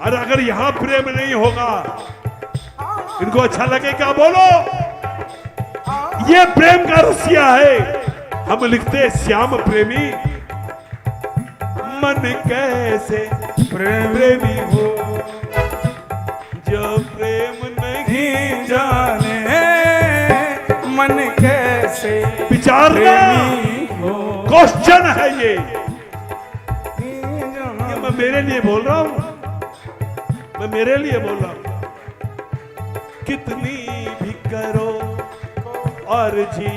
और अगर यहां प्रेम नहीं होगा, इनको अच्छा लगे क्या? बोलो, ये प्रेम का रसिया है। हम लिखते हैं श्याम प्रेमी, मन कैसे प्रेमी हो जो प्रेम नहीं जाने, मन कैसे विचारना क्वेश्चन है ये मैं मेरे लिए बोल रहा हूं, मैं मेरे लिए बोल रहा हूं। कितनी भी करो अर्जी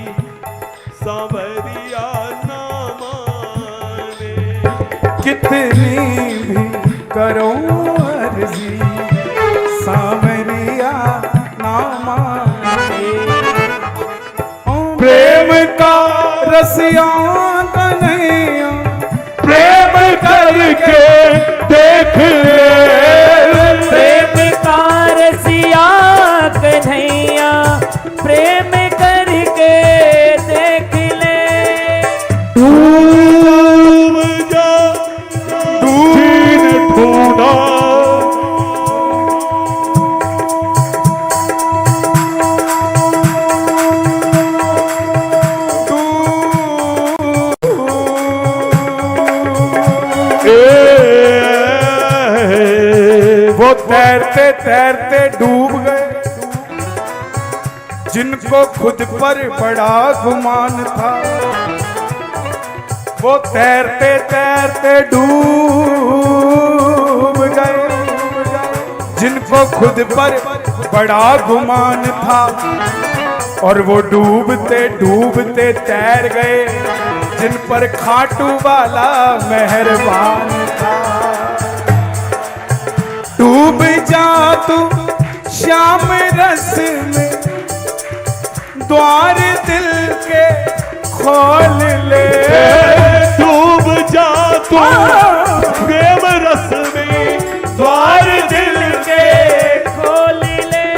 सांवरिया ना माने। कितनी भी करो अर्जी सांवरिया ना माने। प्रेम का रसिया कन्हैया प्रेम करके देख ले। प्रेम का रसिया कन्हैया प्रेम करके देख ले। डूब जा डूब ढूंढा वो तैरते तैरते डूब गए जिनको खुद पर बड़ा गुमान था। वो तैरते तैरते डूब गए जिनको खुद पर बड़ा गुमान था। और वो डूबते डूबते तैर गए जिन पर खाटू वाला मेहरबान था। डूब जा तू श्याम रस में द्वार दिल के खोल ले। डूब जा तू प्रेम रस में द्वार दिल के खोल ले।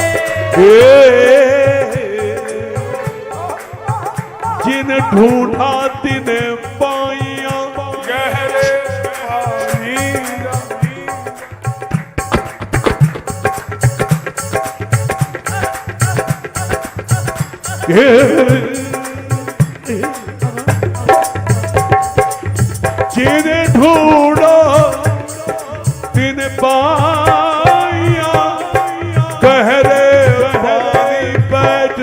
जिन ढूंढा तिन पाइया गहरे पानी जिन ढूंढा तिन पाइया गहरे पानी बैठ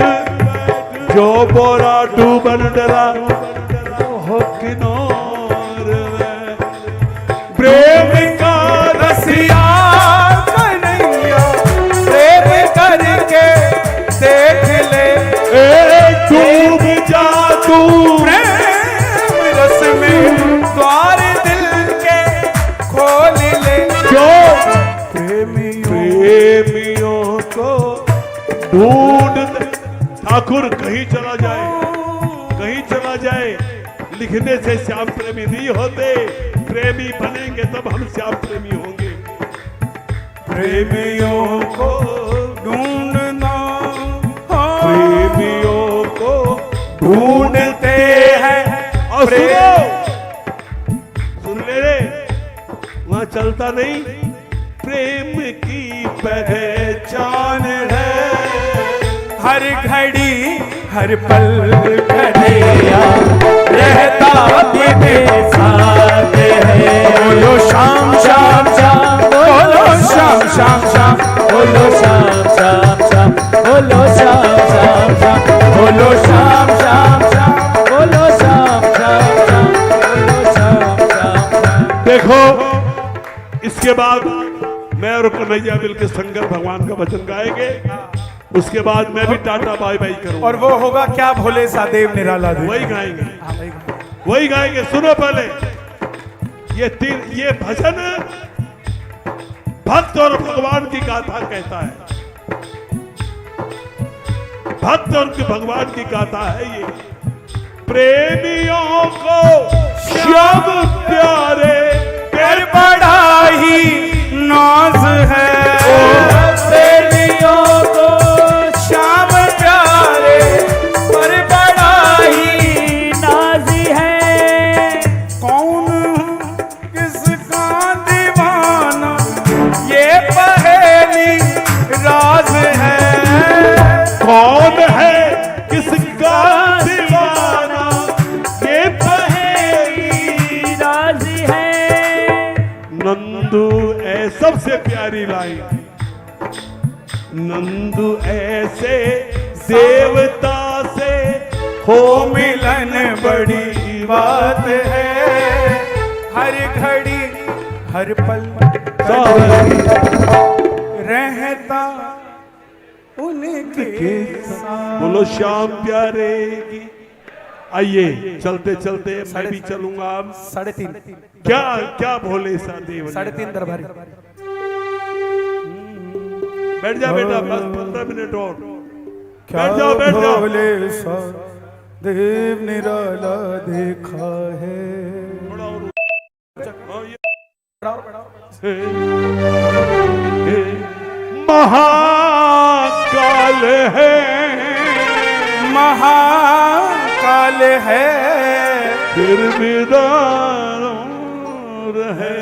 जो बोरा डूबन डरा हो किनार में। प्रेम का रसिया कन्हैया प्रेम करके देख ले। डूब जा तू प्रेम रस में द्वार दिल के खोल ले। जो प्रेमियों को ढूंढ ठाकुर कहीं चला जाए लिखने से श्याम प्रेमी नहीं होते। प्रेमी बनेंगे तब हम श्याम प्रेमी होंगे। प्रेमियों को ढूंढना प्रेमियों को ढूंढते हैं। और सुन ले रे वहां चलता नहीं। प्रेम की पहचान है हर घड़ी हर पल कन्हैया रहता तेरे साथ है। बोलो शाम शाम शाम बोलो शाम शाम शाम बोलो शाम शाम शाम बोलो शाम शाम शाम बोलो शाम शाम शाम बोलो शाम शाम शाम बोलो शाम शाम शाम। देखो इसके बाद मैं और कन्हैया मिलकर शंकर भगवान का वचन गाएंगे। उसके बाद मैं भी टाटा बाय बाय करूंगा। और वो होगा क्या भोले सा देव निराला देव। वही गाएंगे सुनो पहले ये भजन भक्त और भगवान की गाथा कहता है। भक्त और भगवान की गाथा है ये। प्रेमियों को श्याम प्यारे कर बड़ा ही नाज है। प्रेमियों को श्याम प्यारे पर बड़ा ही नाज है। कौन किसका दीवाना ये पहेली राज है। कौन है किसका दीवाना ये पहेली राज है। नंदू सबसे प्यारी लाइन। नंदू ऐसे देवता से हो मिलन बड़ी बात है। हर घड़ी हर पल रहता उनके साथ। बोलो श्याम प्यारे की। आइए चलते चलते मैं भी चलूंगा अब। 3:30 क्या क्या भोले सा देव। 3:30 दरबारी। बैठ जा बेटा, बस 15 मिनट और। क्या बैठ जाओ बैठ जाओ। भोले सा देव निराला देखा है। थोड़ा और। हाँ, ये महाकाल है, महाकाल है, फिर भी दारूर है।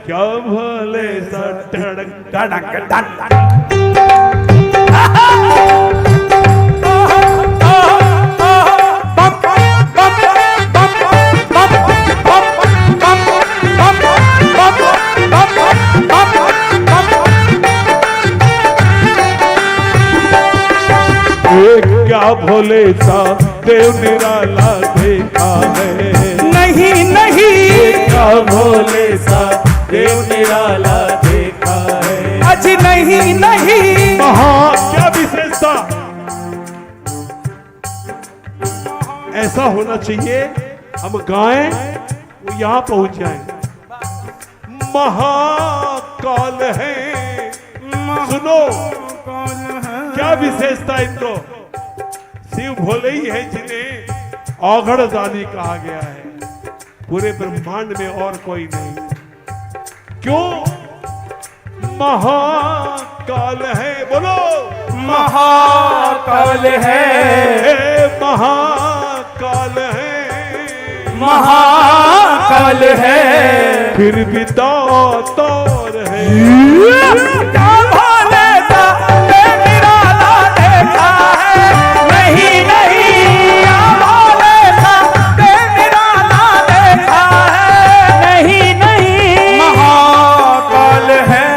क्या भले सा टड़क टड़क क्या भोले सा देव निराला देखा है। नहीं नहीं, क्या भोले सा देव निराला देखा है। आज नहीं नहीं, महा क्या विशेषता। ऐसा होना चाहिए हम गाएं वो यहां पहुंच जाए। महाकाल है, सुनो क्या विशेषता इनको। शिव भोले ही है जिन्हें औघड़ दानी कहा गया है, पूरे ब्रह्मांड में और कोई नहीं। क्यों? महाकाल है, बोलो महाकाल है, महाकाल है, महाकाल है, फिर भी दातार है। क्या भोले सा देव निराला देखा है। नहीं नहीं, क्या भोले सा देव निराला देखा है। नहीं नहीं, महाकाल है,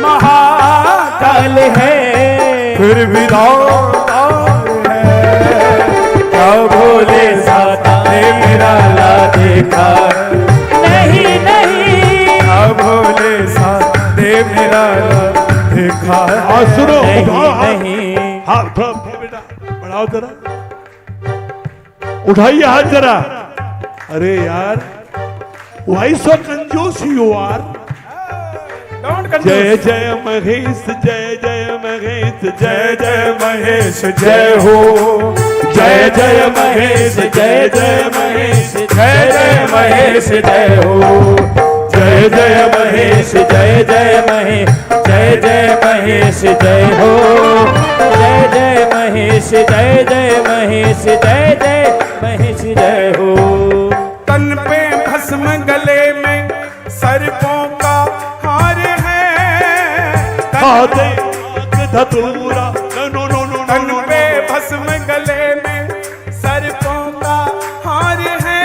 महाकाल है, फिर भी दातार है। क्या भोले सा देव निराला देखा है। नहीं नहीं, क्या भोले सा देव निराला देखा है। सुनो नहीं, उठाओ हाथ। नहीं। हाथ उठाओ बेटा, बढ़ाओ जरा, उठाइए हाथ जरा। अरे यार, वाई सो कंजूस यू आर। जय जय महेश, जय जय महेश, जय जय महेश, जय हो। जय जय महेश, जय जय महेश, जय जय महेश, जय हो। जय जय महेश, जय जय महेश, जय जय महेश, जय हो। जय जय महेश, जय जय महेश, जय जय महेश, जय हो। तन पे भस्म, गले में सर्पों का हार है। खाते धतूरा, नो नो नो तन नो पे भस्म, गले में सर्पों का हार है।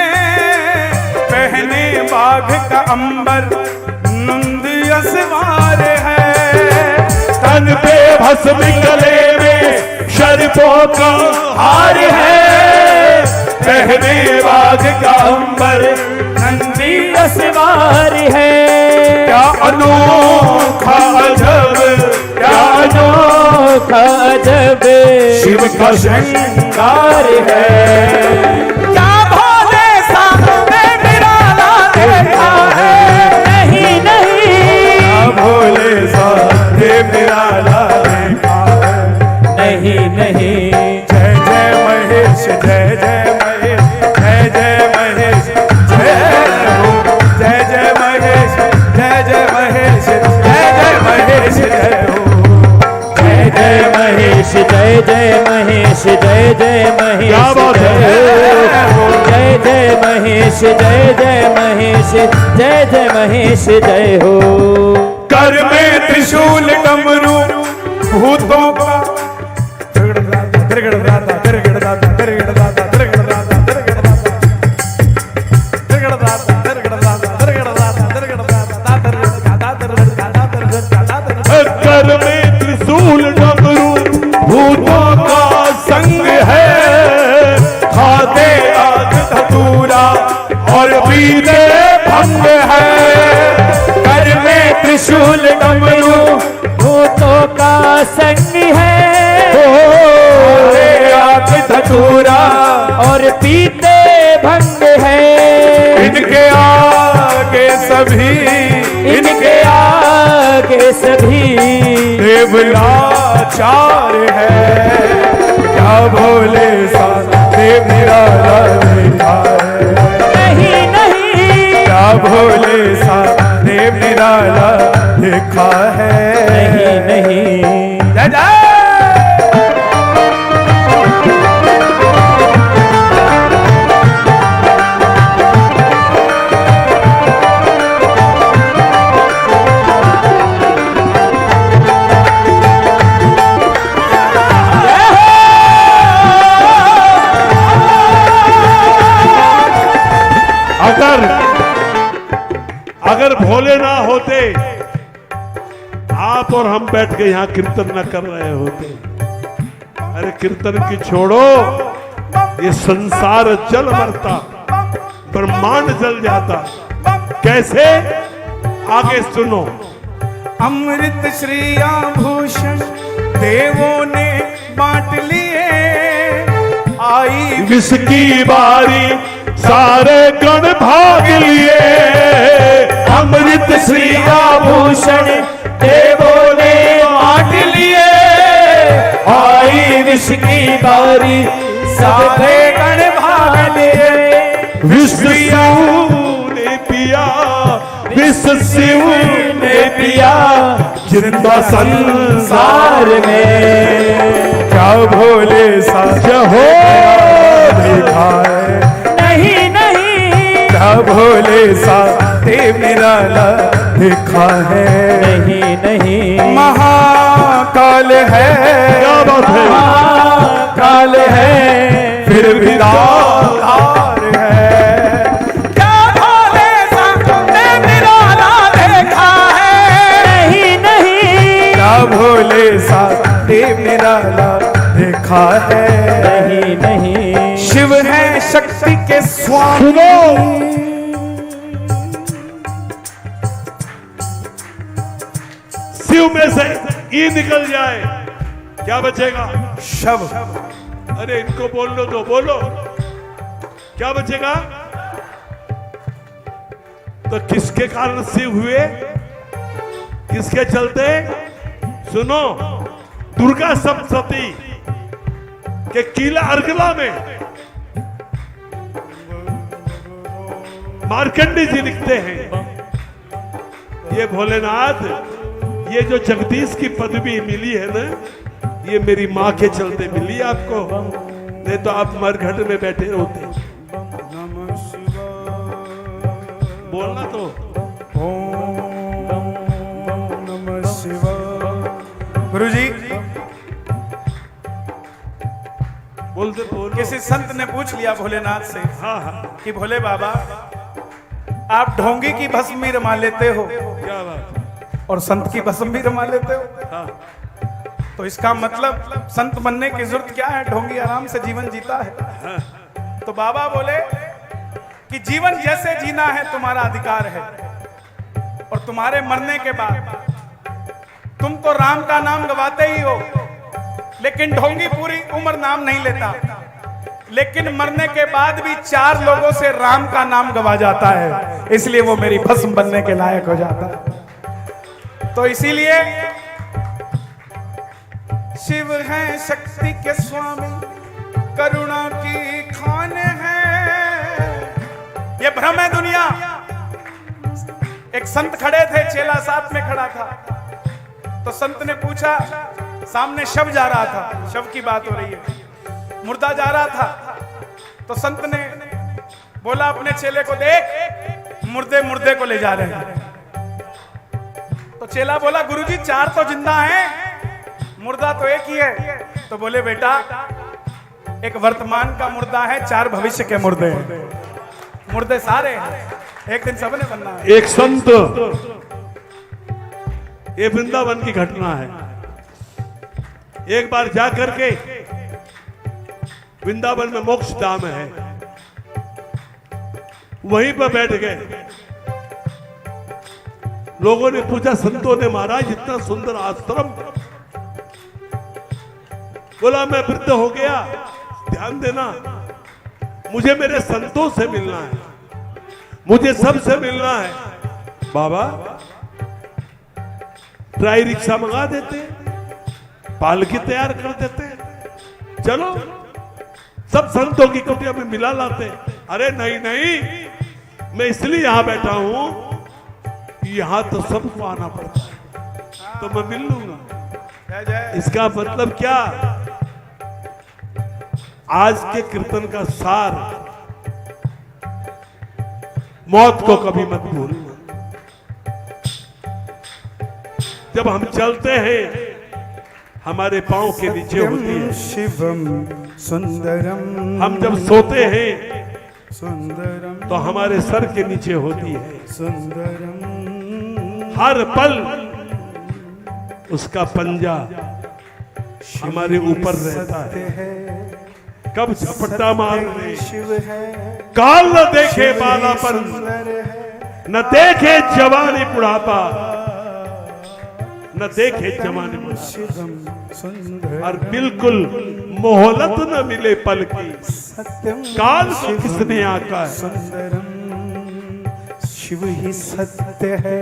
पहने बाघ का अंबर, नंद असवार है। तन पे भस्म, गले में शर्फों का हार है। पहने बाघ का अंबर, नंदी असवार है। क्या अनोखा अजब, क्या अनोखा अजब शिव का श्रृंगार है। क्या भोले सा देव निराला देखा है। नहीं नहीं, क्या भोले सा देव निराला देखा है। नहीं नहीं, जय जय महेश, जय जय महेश, जय जय महेश, जय हो। जय जय महेश, जय जय महेश, जय जय महेश, जय हो। जय जय महेश, जय जय महेश, जय जय महेश, क्या बात है? जय जय महेश, जय जय महेश, जय जय महेश, जय हो। कर में त्रिशूल डमरू भूतों का कर में त्रिशूल डमरू भूतों का संग है। खाते आग धतूरा और पीते भंग है। कर में त्रिशूल डमरू भूतों का संग है, आग धतूरा और पीते भंग है। इनके आगे सभी, इनके आगे सभी देवलाचार है। क्या भोले सा देव निराला लिखा है, नहीं नहीं, क्या भोले सा देव निराला लिखा है। नहीं नहीं। जय जय। अगर भोले ना होते, आप और हम बैठ के यहाँ कीर्तन न कर रहे होते। अरे कीर्तन की छोड़ो, ये संसार जल मरता, ब्रह्मांड जल जाता। कैसे? आगे सुनो। अमृत श्री आभूषण देवों ने बांट लिए, आई विष की बारी सारे गण भाग लिए। अमृत श्री आभूषण देवों ने बांट लिए, आई विष की बारी सारे गण भाग लिए। विष शिव ने पिया, विष शिव ने पिया जिंदा संसार में। क्या भोले सा हो लिखा है, नहीं नहीं, क्या भोले सा देव निराला लिखा है। नहीं नहीं। महाकाल है, क्या बात है? महाकाल है, फिर भी दातार है। क्या भोले सा देव निराला देखा है, नहीं नहीं, क्या भोले सा देव निराला देखा है। नहीं नहीं। शिव है शक्ति के स्वामी, सुनो। शिव में से ई निकल जाए, क्या बचेगा? शव। अरे इनको बोल लो तो बोलो, क्या बचेगा? तो किसके कारण शिव हुए? किसके चलते? सुनो, दुर्गा सप्तशती के किला अर्गला में मार्कंडी जी लिखते हैं, ये भोलेनाथ, ये जो जगदीश की पदवी मिली है ना, ये मेरी माँ के चलते मिली आपको, नहीं तो आप मरघट में बैठे होते। बोलना तो। नमः शिवाय। गुरुजी, बोलते बोलो। किसी संत ने पूछ लिया भोलेनाथ से हाँ हाँ, कि भोले बाबा, आप ढोंगी की भस्म भी रमा लेते हो क्या बात। और संत की भस्म भी रमा लेते हो, हाँ, तो इसका मतलब संत बनने की जरूरत क्या है? ढोंगी आराम से जीवन जीता है। हाँ, तो बाबा बोले कि जीवन जैसे जीना है तुम्हारा अधिकार है, और तुम्हारे मरने के बाद तुम तो राम का नाम गवाते ही हो, लेकिन ढोंगी पूरी उम्र नाम नहीं लेता, लेकिन मरने के बाद भी 4 लोगों से राम का नाम गवा जाता है, इसलिए वो मेरी भस्म बनने के लायक हो जाता है। तो इसीलिए शिव है शक्ति के स्वामी, करुणा की खान है। ये भ्रम है दुनिया। एक संत खड़े थे, चेला साथ में खड़ा था, तो संत ने पूछा, सामने शव जा रहा था, शव की बात हो रही है, मुर्दा जा रहा था, तो संत ने बोला अपने चेले को, देख मुर्दे मुर्दे को ले जा रहे हैं। तो चेला बोला, गुरुजी 4 तो जिंदा हैं, मुर्दा तो एक ही है। तो बोले, बेटा एक वर्तमान का मुर्दा है, 4 भविष्य के मुर्दे हैं, मुर्दे सारे हैं, एक दिन सबने बनना है। एक संत, ये वृंदावन की घटना है, एक बार जा करके वृंदावन में मोक्ष धाम है, वहीं पर बैठ गए। लोगों ने पूछा, संतों ने, महाराज इतना सुंदर आश्रम, बोला मैं वृद्ध हो गया, ध्यान देना, मुझे मेरे संतों से मिलना है, मुझे सबसे मिलना है। बाबा ट्राई रिक्शा मंगा देते, पालकी तैयार कर देते, चलो सब संतों की कुटिया में मिला लाते। अरे नहीं नहीं, मैं इसलिए यहां बैठा हूं, यहां तो सबको आना पड़ता है, तो मैं मिल लूंगा। इसका मतलब क्या? आज के कीर्तन का सार, मौत को कभी मत भूलना। जब हम चलते हैं हमारे पांव के नीचे होती है शिवम सुंदरम, हम जब सोते हैं सुंदरम तो हमारे सर के नीचे होती है। सुंदरम हर पल उसका पंजा हमारे ऊपर रहता है। कब झपट्टा मार दे, शिव है, काल न देखे बालापन, न देखे जवानी बुढ़ापा, न देखे जवानी बुढ़ापा, शिवम सुंदर और बिल्कुल मोहलत न मिले पल की। सत्यम काल को किसने आका है? सुंदरम शिव ही सत्य है।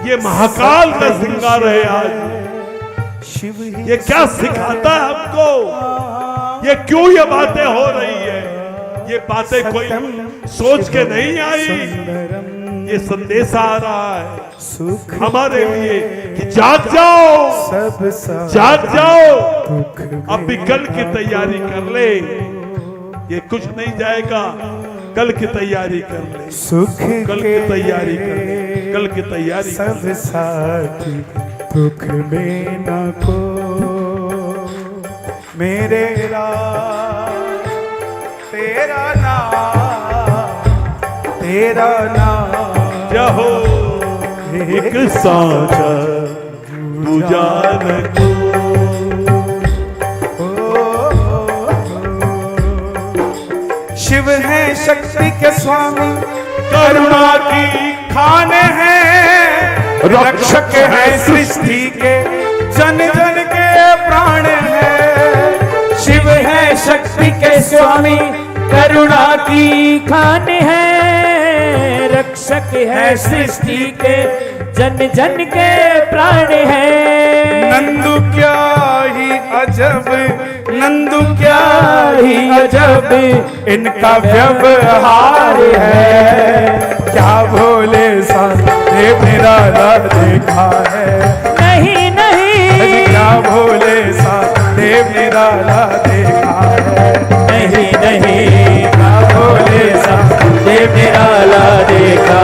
ये महाकाल का श्रृंगार है आज। शिव ही ये क्या सिखाता है हमको? ये क्यों ये बातें हो रही है? ये बातें कोई सोच के नहीं आई, ये संदेश आ रहा है सुख हमारे लिए कि जाग जाओ, सब जाग जाओ, दुख अब भी कल की तैयारी कर ले। ये कुछ नहीं जाएगा, कल की तैयारी कर ले, सुख कल की तैयारी कर ले, कल की तैयारी कर सब साथी दुख में न को मेरे राम तेरा नाम तेरा नाम जहो एक साचा तू जान को। शिव है शक्ति के स्वामी, करुणा की खान है, रक्षक है सृष्टि के, जन जन के प्राण है। शिव है शक्ति के स्वामी, करुणा की खान है, रक्षक है सृष्टि के, जन जन के प्राण है। नंदू क्या ही अजब, नंदू क्या ही अजब इनका व्यवहार है। क्या भोले साथे मेरा देखा है? नहीं नहीं, क्या भोले साथे मेरा देखा है? नहीं नहीं, क्या भोले साथे मेरा देखा